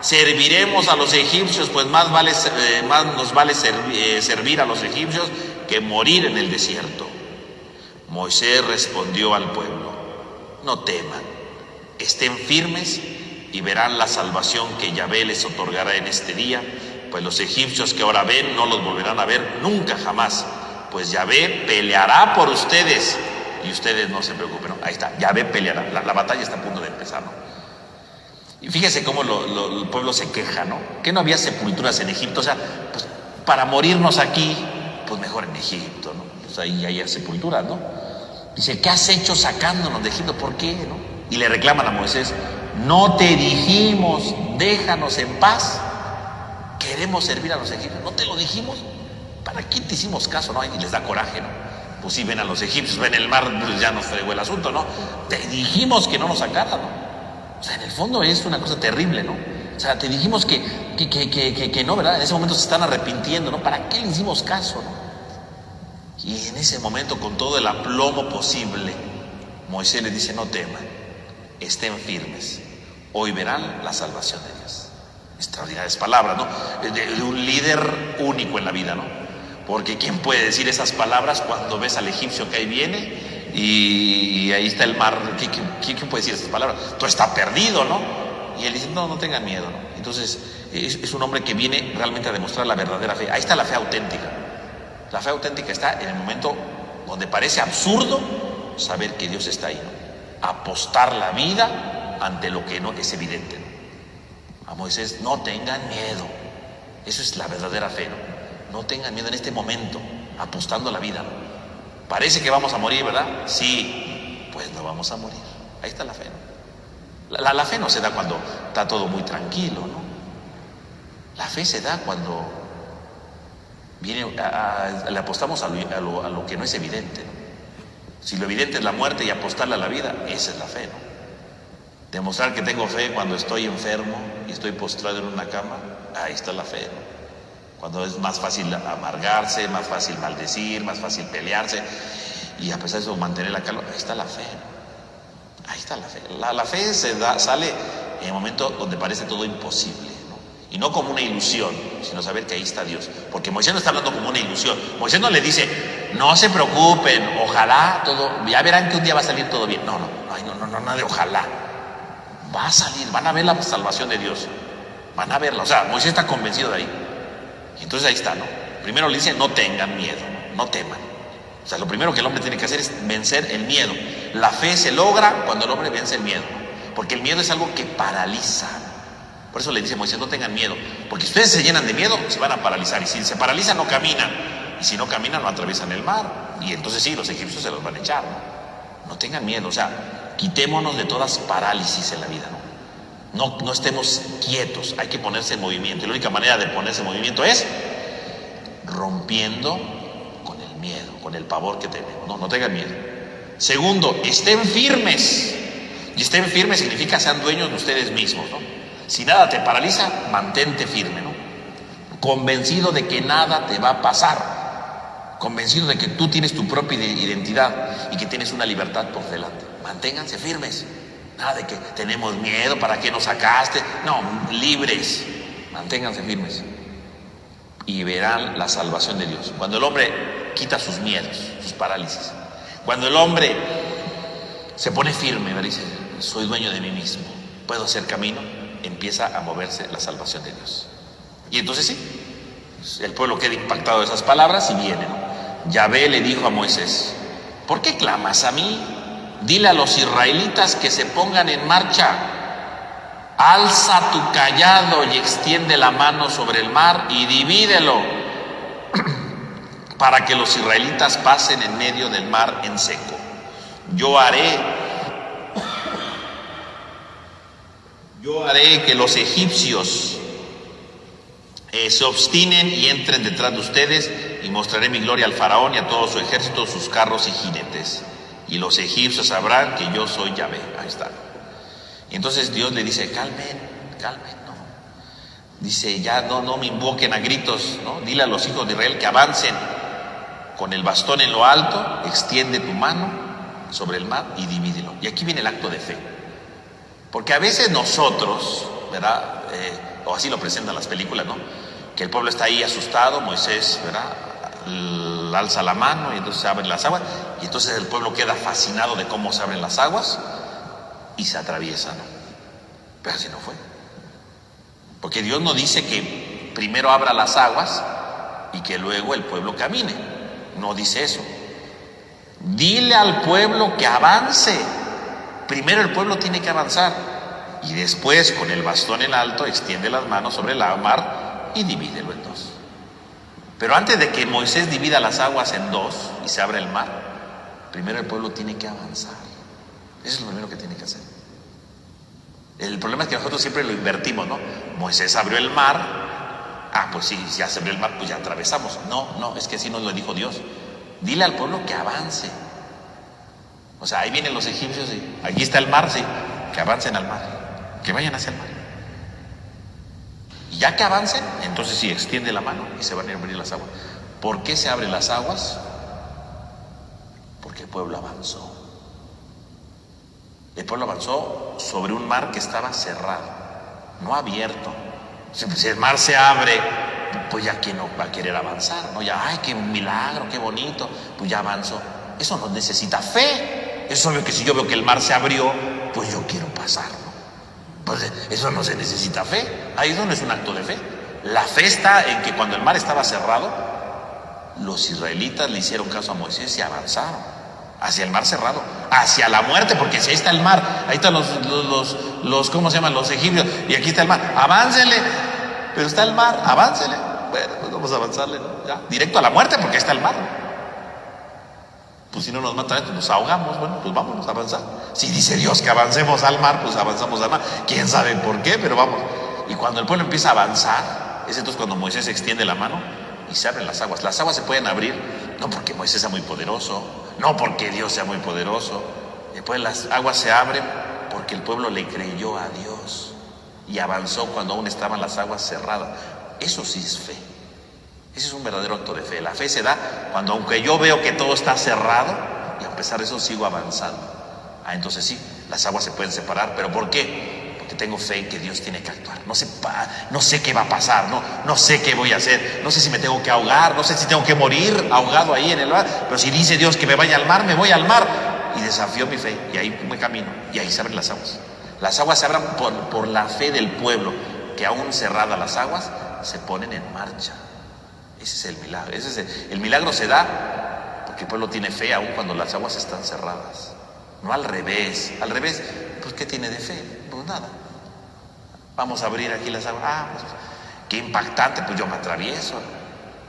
Serviremos a los egipcios, pues más nos vale servir a los egipcios que morir en el desierto. Moisés respondió al pueblo, no teman, estén firmes y verán la salvación que Yahvé les otorgará en este día, pues los egipcios que ahora ven no los volverán a ver nunca jamás, pues Yahvé peleará por ustedes y ustedes no se preocupen, ¿no? Ahí está, Yahvé peleará, la batalla está a punto de empezar, ¿no? Y fíjese cómo el pueblo se queja, ¿no? Que no había sepulturas en Egipto, o sea, pues para morirnos aquí, pues mejor en Egipto, ¿no? Pues ahí hay sepulturas, ¿no? Dice, ¿qué has hecho sacándonos de Egipto? ¿Por qué, no? Y le reclaman a Moisés, no te dijimos, déjanos en paz, queremos servir a los egipcios, ¿no te lo dijimos? ¿Para qué te hicimos caso, no? Y les da coraje, ¿no? Pues si ven a los egipcios, ven el mar, pues ya nos fregó el asunto, ¿no? Te dijimos que no nos sacaran, ¿no? O sea, en el fondo es una cosa terrible, ¿no? O sea, te dijimos que no, ¿verdad? En ese momento se están arrepintiendo, ¿no? ¿Para qué le hicimos caso, no? Y en ese momento, con todo el aplomo posible, Moisés les dice, no teman, estén firmes, hoy verán la salvación de Dios. Extraordinarias palabras, ¿no? De un líder único en la vida, ¿no? Porque ¿quién puede decir esas palabras cuando ves al egipcio que ahí viene y ahí está el mar? ¿Quién puede decir esas palabras? Todo está perdido, ¿no? Y él dice, no tengan miedo, ¿no? Entonces es un hombre que viene realmente a demostrar la verdadera fe. Ahí está la fe auténtica. La fe auténtica está en el momento donde parece absurdo saber que Dios está ahí, ¿no? Apostar la vida ante lo que no es evidente, ¿no? A Moisés, no tengan miedo. Eso es la verdadera fe, ¿no? No tengan miedo en este momento, apostando la vida, ¿no? Parece que vamos a morir, ¿verdad? Sí, pues no vamos a morir. Ahí está la fe, ¿no? La fe no se da cuando está todo muy tranquilo, ¿no? La fe se da cuando le apostamos a lo que no es evidente, ¿no? Si lo evidente es la muerte y apostarle a la vida, esa es la fe, ¿no? Demostrar que tengo fe cuando estoy enfermo y estoy postrado en una cama, ahí está la fe, ¿no? Cuando es más fácil amargarse, más fácil maldecir, más fácil pelearse, y a pesar de eso mantener la calma. Ahí está la fe, ahí está la fe. La fe sale en el momento donde parece todo imposible, ¿no? Y no como una ilusión, sino saber que ahí está Dios. Porque Moisés no está hablando como una ilusión. Moisés no le dice, no se preocupen, ojalá todo, ya verán que un día va a salir todo bien. No, nada de ojalá. Va a salir, van a ver la salvación de Dios, van a verla. O sea, Moisés está convencido de ahí. Y entonces ahí está, ¿no? Primero le dice, no tengan miedo, no teman. O sea, lo primero que el hombre tiene que hacer es vencer el miedo. La fe se logra cuando el hombre vence el miedo, porque el miedo es algo que paraliza. Por eso le dice Moisés, no tengan miedo, porque si ustedes se llenan de miedo, se van a paralizar. Y si se paralizan, no caminan. Y si no caminan, no atraviesan el mar. Y entonces sí, los egipcios se los van a echar, ¿no? No tengan miedo, o sea, quitémonos de todas parálisis en la vida, ¿no? No estemos quietos, hay que ponerse en movimiento. Y la única manera de ponerse en movimiento es rompiendo con el miedo, con el pavor que tenemos. No tengan miedo. Segundo, estén firmes. Y estén firmes significa sean dueños de ustedes mismos, ¿no? Si nada te paraliza, mantente firme, ¿no? Convencido de que nada te va a pasar. Convencido de que tú tienes tu propia identidad y que tienes una libertad por delante. Manténganse firmes. Nada de que tenemos miedo, ¿para qué nos sacaste? No, libres. Manténganse firmes. Y verán la salvación de Dios. Cuando el hombre quita sus miedos, sus parálisis. Cuando el hombre se pone firme, ¿verdad? Dice, soy dueño de mí mismo, puedo hacer camino, empieza a moverse la salvación de Dios. Y entonces sí, el pueblo queda impactado de esas palabras y viene, ¿no? Yahvé le dijo a Moisés, ¿por qué clamas a mí? Dile a los israelitas que se pongan en marcha. Alza tu cayado y extiende la mano sobre el mar y divídelo para que los israelitas pasen en medio del mar en seco. Yo haré que los egipcios se obstinen y entren detrás de ustedes, y mostraré mi gloria al faraón y a todo su ejército, sus carros y jinetes. Y los egipcios sabrán que yo soy Yahvé. Ahí está. Y entonces Dios le dice, calmen, no. Dice, ya no me invoquen a gritos, ¿no? Dile a los hijos de Israel que avancen con el bastón en lo alto, extiende tu mano sobre el mar y divídelo. Y aquí viene el acto de fe. Porque a veces nosotros, ¿verdad? O así lo presentan las películas, ¿no? Que el pueblo está ahí asustado, Moisés, ¿verdad? Alza la mano y entonces se abren las aguas, y entonces el pueblo queda fascinado de cómo se abren las aguas y se atraviesa, ¿no? Pero así no fue. Porque Dios no dice que primero abra las aguas y que luego el pueblo camine. No dice eso. Dile al pueblo que avance. Primero el pueblo tiene que avanzar y después con el bastón en alto extiende las manos sobre el mar y divídelo en dos. Pero antes de que Moisés divida las aguas en dos y se abra el mar, primero el pueblo tiene que avanzar. Eso es lo primero que tiene que hacer. El problema es que nosotros siempre lo invertimos, ¿no? Moisés abrió el mar, pues sí, ya se abrió el mar, pues ya atravesamos. No, es que así nos lo dijo Dios. Dile al pueblo que avance. O sea, ahí vienen los egipcios y aquí está el mar, sí, que avancen al mar, que vayan hacia el mar. Y ya que avancen, entonces sí, extiende la mano y se van a abrir las aguas. ¿Por qué se abren las aguas? Porque el pueblo avanzó. El pueblo avanzó sobre un mar que estaba cerrado, no abierto. Si el mar se abre, pues ya que no va a querer avanzar, ¿no? Ya, ay, qué milagro, qué bonito, pues ya avanzó. Eso no necesita fe. Es obvio que si yo veo que el mar se abrió, pues yo quiero pasar, ¿no? Pues eso no se necesita fe. Ahí no es un acto de fe. La fe está en que cuando el mar estaba cerrado, los israelitas le hicieron caso a Moisés y avanzaron hacia el mar cerrado, hacia la muerte, porque si ahí está el mar, ahí están los ¿cómo se llaman? Los egipcios, y aquí está el mar. Aváncenle, pero está el mar, aváncenle. Bueno, pues vamos a avanzarle, ¿no? Ya, directo a la muerte, porque ahí está el mar, ¿no? Pues si no nos matan, pues nos ahogamos. Bueno, pues vámonos a avanzar. Si dice Dios que avancemos al mar, pues avanzamos al mar. Quién sabe por qué, pero vamos. Y cuando el pueblo empieza a avanzar, es entonces cuando Moisés extiende la mano y se abren las aguas. Las aguas se pueden abrir no porque Moisés sea muy poderoso, no porque Dios sea muy poderoso. Después las aguas se abren porque el pueblo le creyó a Dios y avanzó cuando aún estaban las aguas cerradas. Eso sí es fe. Ese es un verdadero acto de fe. La fe se da cuando, aunque yo veo que todo está cerrado, y a pesar de eso sigo avanzando. Entonces sí, las aguas se pueden separar. ¿Pero por qué? Porque tengo fe en que Dios tiene que actuar. No sé qué va a pasar, no sé qué voy a hacer, no sé si me tengo que ahogar, no sé si tengo que morir ahogado ahí en el mar, pero si dice Dios que me vaya al mar, me voy al mar. Y desafío mi fe, y ahí me camino, y ahí se abren las aguas. Las aguas se abren por la fe del pueblo, que aún cerradas las aguas, se ponen en marcha. Ese es el milagro. El milagro se da porque el pueblo tiene fe aún cuando las aguas están cerradas. No al revés. Al revés, pues ¿qué tiene de fe? Pues nada. Vamos a abrir aquí las aguas. Pues qué impactante, pues yo me atravieso.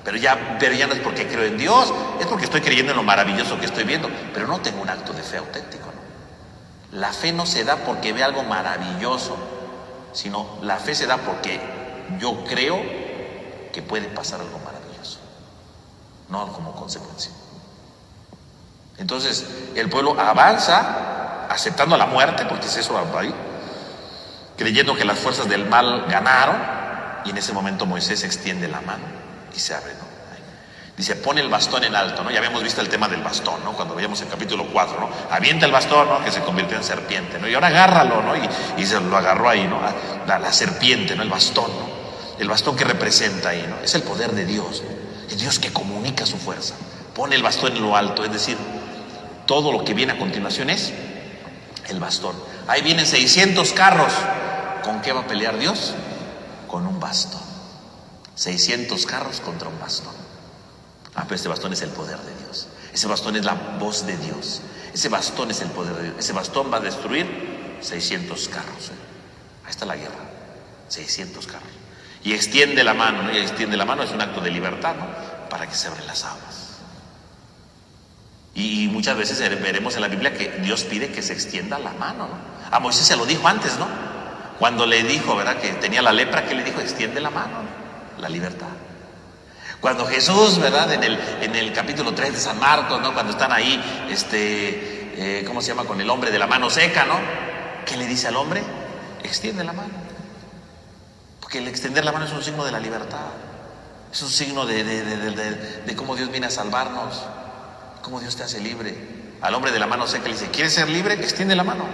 Pero ya no es porque creo en Dios, es porque estoy creyendo en lo maravilloso que estoy viendo, pero no tengo un acto de fe auténtico, ¿no? La fe no se da porque ve algo maravilloso, sino la fe se da porque yo creo que puede pasar algo maravilloso, no como consecuencia. Entonces el pueblo avanza aceptando la muerte, porque es eso ahí, creyendo que las fuerzas del mal ganaron, y en ese momento Moisés extiende la mano y se abre, ¿no? Dice, pone el bastón en alto, ¿no? Ya habíamos visto el tema del bastón, ¿no? Cuando veíamos el capítulo 4, ¿no? Avienta el bastón, ¿no? Que se convirtió en serpiente, ¿no? Y ahora agárralo, ¿no? Y se lo agarró ahí, ¿no? La serpiente, ¿no? El bastón, ¿no? El bastón que representa ahí, ¿no? Es el poder de Dios, ¿no? El Dios que comunica su fuerza. Pone el bastón en lo alto, es decir, todo lo que viene a continuación es el bastón. Ahí vienen 600 carros. ¿Con qué va a pelear Dios? Con un bastón. 600 carros contra un bastón. Pero este bastón es el poder de Dios. Ese bastón es la voz de Dios. Ese bastón es el poder de Dios. Ese bastón va a destruir 600 carros. Ahí está la guerra. 600 carros. Y extiende la mano, ¿no? Y extiende la mano, es un acto de libertad, ¿no? Para que se abren las aguas. Y muchas veces veremos en la Biblia que Dios pide que se extienda la mano, ¿no? A Moisés se lo dijo antes, ¿no? Cuando le dijo, ¿verdad?, que tenía la lepra, ¿qué le dijo? Extiende la mano, ¿no? La libertad. Cuando Jesús, ¿verdad?, en el capítulo 3 de San Marcos, ¿no?, cuando están ahí, ¿cómo se llama?, con el hombre de la mano seca, ¿no? ¿Qué le dice al hombre? Extiende la mano. Porque el extender la mano es un signo de la libertad. Es un signo de cómo Dios viene a salvarnos, cómo Dios te hace libre. Al hombre de la mano seca le dice, ¿quieres ser libre? Extiende la mano.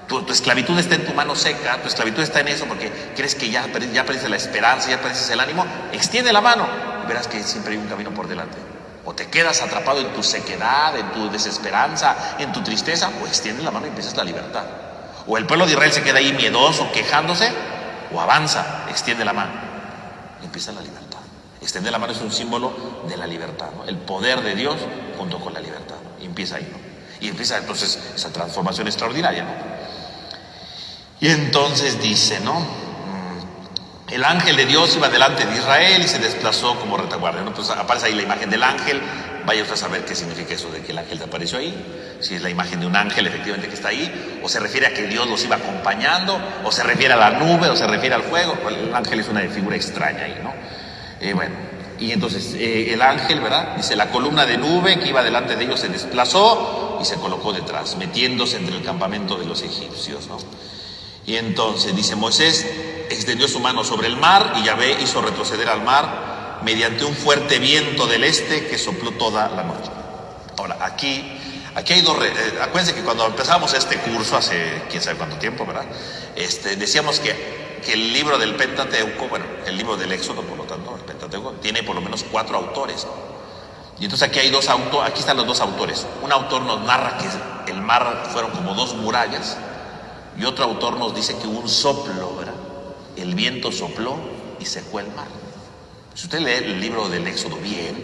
Tu esclavitud está en tu mano seca, tu esclavitud está en eso porque crees que ya perdiste la esperanza, ya perdiste el ánimo. Extiende la mano y verás que siempre hay un camino por delante. O te quedas atrapado en tu sequedad, en tu desesperanza, en tu tristeza, o extiende la mano y empiezas la libertad. O el pueblo de Israel se queda ahí miedoso, quejándose, o avanza, extiende la mano y empieza la libertad. Extender la mano es un símbolo de la libertad, ¿no? El poder de Dios junto con la libertad, ¿no? Y empieza ahí, ¿no? Y empieza entonces esa transformación extraordinaria, ¿no? Y entonces dice, ¿no? El ángel de Dios iba delante de Israel y se desplazó como retaguardia, ¿no? Entonces aparece ahí la imagen del ángel. Vaya usted a saber qué significa eso de que el ángel apareció ahí. Si es la imagen de un ángel efectivamente que está ahí, o se refiere a que Dios los iba acompañando, o se refiere a la nube, o se refiere al fuego. El ángel es una figura extraña ahí, ¿no? Y entonces el ángel, ¿verdad?, dice, la columna de nube que iba delante de ellos se desplazó y se colocó detrás, metiéndose entre el campamento de los egipcios, ¿no? Y entonces dice, Moisés extendió su mano sobre el mar y Yahvé hizo retroceder al mar mediante un fuerte viento del este que sopló toda la noche. Ahora, aquí hay dos. Acuérdense que cuando empezamos este curso hace quién sabe cuánto tiempo, ¿verdad? Decíamos que el libro del Pentateuco, bueno, el libro del Éxodo, por lo tanto, el Pentateuco, tiene por lo menos 4 autores. Y entonces aquí hay 2 autores, aquí están los 2 autores. Un autor nos narra que el mar fueron como 2 murallas. Y otro autor nos dice que hubo un soplo, ¿verdad? El viento sopló y secó el mar. Si usted lee el libro del Éxodo bien,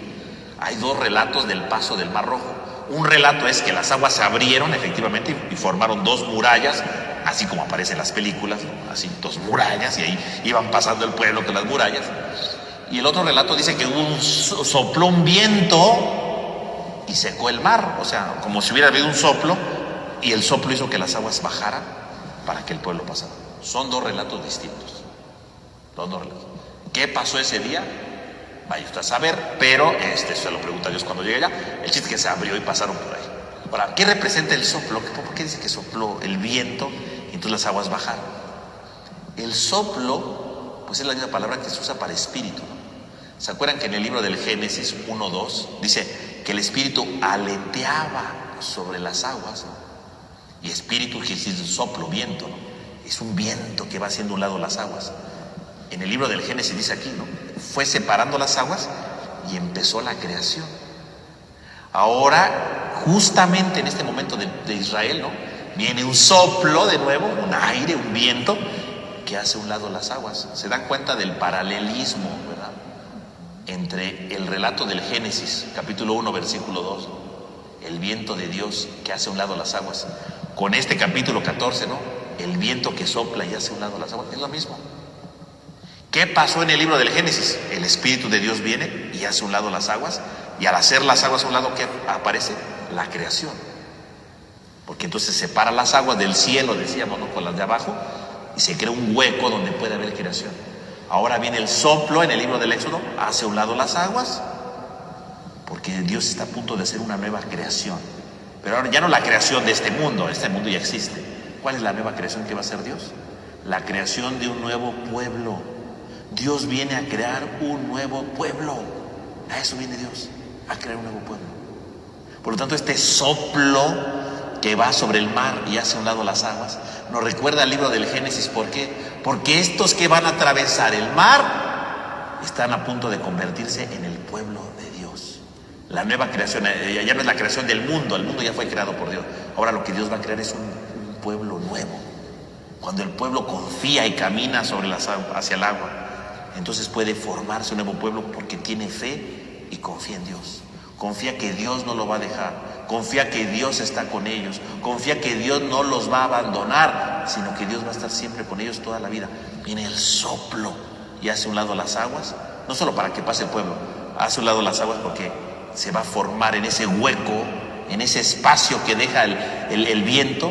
hay 2 relatos del paso del Mar Rojo. Un relato es que las aguas se abrieron efectivamente y formaron 2 murallas, así como aparece en las películas, ¿no? Así 2 murallas, y ahí iban pasando el pueblo con las murallas. Y el otro relato dice que sopló un viento y secó el mar, o sea, como si hubiera habido un soplo, y el soplo hizo que las aguas bajaran para que el pueblo pasara. Son 2 relatos distintos. Son 2 relatos. ¿Qué pasó ese día? Vaya usted a saber, pero se lo pregunta Dios cuando llegue allá. El chiste es que se abrió y pasaron por ahí. Ahora, ¿qué representa el soplo? ¿Por qué dice que sopló el viento y entonces las aguas bajaron? El soplo, pues es la misma palabra que se usa para espíritu, ¿no? ¿Se acuerdan que en el libro del Génesis 1:2 dice que el Espíritu aleteaba sobre las aguas, ¿no? Y espíritu que es un soplo, viento, ¿no? Es un viento que va haciendo a un lado las aguas. En el libro del Génesis dice aquí, ¿no? Fue separando las aguas y empezó la creación. Ahora, justamente en este momento de Israel, ¿no? Viene un soplo de nuevo, un aire, un viento que hace a un lado las aguas. ¿Se dan cuenta del paralelismo, verdad? Entre el relato del Génesis, capítulo 1, versículo 2, ¿no? El viento de Dios que hace a un lado las aguas, con este capítulo 14, ¿no? El viento que sopla y hace a un lado las aguas, es lo mismo. ¿Qué pasó en el libro del Génesis? El Espíritu de Dios viene y hace a un lado las aguas, y al hacer las aguas a un lado, ¿qué aparece? La creación. Porque entonces separa las aguas del cielo, decíamos, ¿no? Con las de abajo, y se crea un hueco donde puede haber creación. Ahora viene el soplo en el libro del Éxodo, hace a un lado las aguas, porque Dios está a punto de hacer una nueva creación. Pero ahora ya no la creación de este mundo ya existe. ¿Cuál es la nueva creación que va a hacer Dios? La creación de un nuevo pueblo. Dios viene a crear un nuevo pueblo. A eso viene Dios, a crear un nuevo pueblo. Por lo tanto, este soplo que va sobre el mar y hace a un lado las aguas nos recuerda al libro del Génesis. ¿Por qué? Porque estos que van a atravesar el mar están a punto de convertirse en el pueblo de Dios. La nueva creación, ya no es la creación del mundo, el mundo ya fue creado por Dios. Ahora lo que Dios va a crear es un pueblo nuevo. Cuando el pueblo confía y camina sobre las aguas, hacia el agua, entonces puede formarse un nuevo pueblo porque tiene fe y confía en Dios. Confía que Dios no lo va a dejar, confía que Dios está con ellos, confía que Dios no los va a abandonar, sino que Dios va a estar siempre con ellos toda la vida. Viene el soplo y hace a un lado las aguas, no solo para que pase el pueblo, hace a un lado las aguas porque se va a formar en ese hueco, en ese espacio que deja el viento,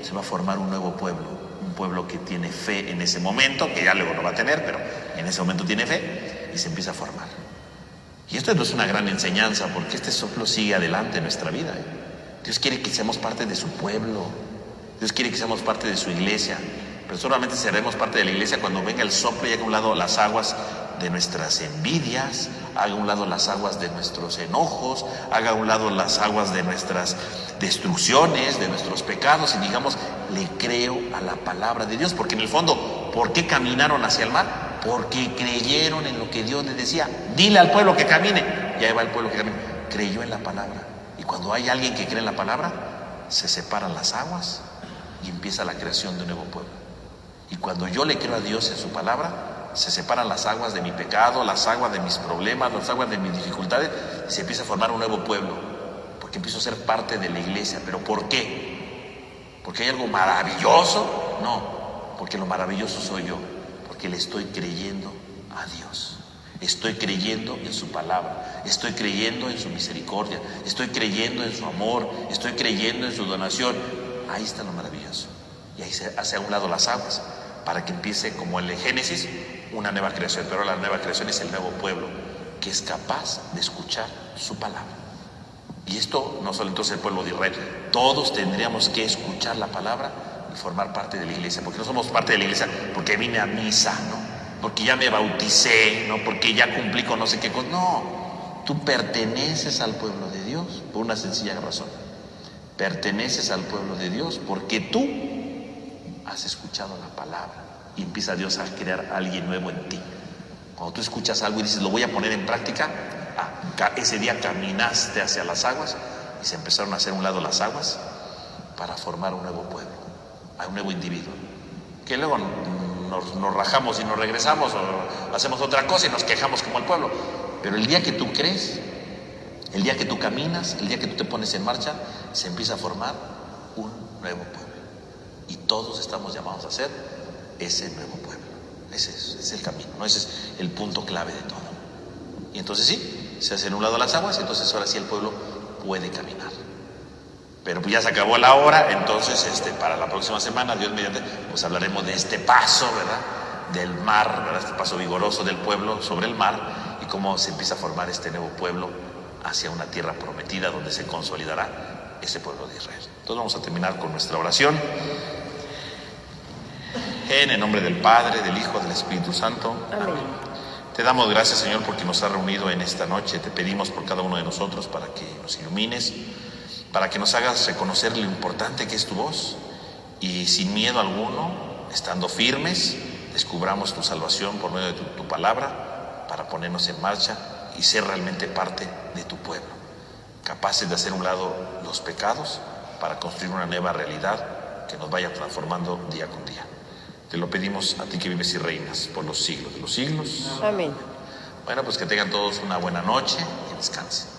se va a formar un nuevo pueblo, un pueblo que tiene fe en ese momento, que ya luego no va a tener, pero en ese momento tiene fe y se empieza a formar. Y esto no es una gran enseñanza, porque este soplo sigue adelante en nuestra vida. Dios quiere que seamos parte de su pueblo, Dios quiere que seamos parte de su iglesia, pero solamente seremos parte de la iglesia cuando venga el soplo y haga a un lado las aguas de nuestras envidias, haga a un lado las aguas de nuestros enojos, haga a un lado las aguas de nuestras destrucciones, de nuestros pecados, y digamos, le creo a la palabra de Dios. Porque en el fondo, ¿por qué caminaron hacia el mar? Porque creyeron en lo que Dios les decía. Dile al pueblo que camine, y ahí va el pueblo que camina. Creyó en la palabra. Y cuando hay alguien que cree en la palabra, se separan las aguas y empieza la creación de un nuevo pueblo. Y cuando yo le creo a Dios en su palabra, se separan las aguas de mi pecado, las aguas de mis problemas, las aguas de mis dificultades, y se empieza a formar un nuevo pueblo, porque empiezo a ser parte de la iglesia. ¿Pero por qué? ¿Porque hay algo maravilloso? No, porque lo maravilloso soy yo, porque le estoy creyendo a Dios, estoy creyendo en su palabra, estoy creyendo en su misericordia, estoy creyendo en su amor, estoy creyendo en su donación. Ahí está lo maravilloso. Y ahí se hace a un lado las aguas, para que empiece, como el de Génesis, una nueva creación. Pero la nueva creación es el nuevo pueblo que es capaz de escuchar su palabra. Y esto no solo entonces el pueblo de Israel, todos tendríamos que escuchar la palabra y formar parte de la iglesia. Porque no somos parte de la iglesia porque vine a misa, ¿no? Porque ya me bauticé, ¿no? Porque ya cumplí con no sé qué cosa. No, tú perteneces al pueblo de Dios por una sencilla razón. Perteneces al pueblo de Dios porque tú has escuchado la palabra, y empieza Dios a crear a alguien nuevo en ti. Cuando tú escuchas algo y dices, lo voy a poner en práctica, ese día caminaste hacia las aguas y se empezaron a hacer a un lado las aguas para formar un nuevo pueblo, a un nuevo individuo, que luego nos rajamos y nos regresamos o hacemos otra cosa y nos quejamos como el pueblo. Pero el día que tú crees, el día que tú caminas, el día que tú te pones en marcha, se empieza a formar un nuevo pueblo. Y todos estamos llamados a ser ese nuevo pueblo. Ese es el camino, ¿no? Ese es el punto clave de todo. Y entonces sí, se hacen a un lado las aguas, y entonces ahora sí el pueblo puede caminar. Pero pues ya se acabó la hora, entonces para la próxima semana, Dios mediante, pues hablaremos de este paso, ¿verdad? Del mar, ¿verdad? Este paso vigoroso del pueblo sobre el mar, y cómo se empieza a formar este nuevo pueblo hacia una tierra prometida donde se consolidará ese pueblo de Israel. Entonces vamos a terminar con nuestra oración. En el nombre del Padre, del Hijo, del Espíritu Santo. Amén. Te damos gracias, Señor, porque nos has reunido en esta noche. Te pedimos por cada uno de nosotros para que nos ilumines, para que nos hagas reconocer lo importante que es tu voz. Y sin miedo alguno, estando firmes, descubramos tu salvación por medio de tu palabra, para ponernos en marcha y ser realmente parte de tu pueblo, capaces de hacer a un lado los pecados para construir una nueva realidad que nos vaya transformando día con día. Te lo pedimos a ti que vives y reinas por los siglos de los siglos. Amén. Bueno, pues que tengan todos una buena noche y descansen.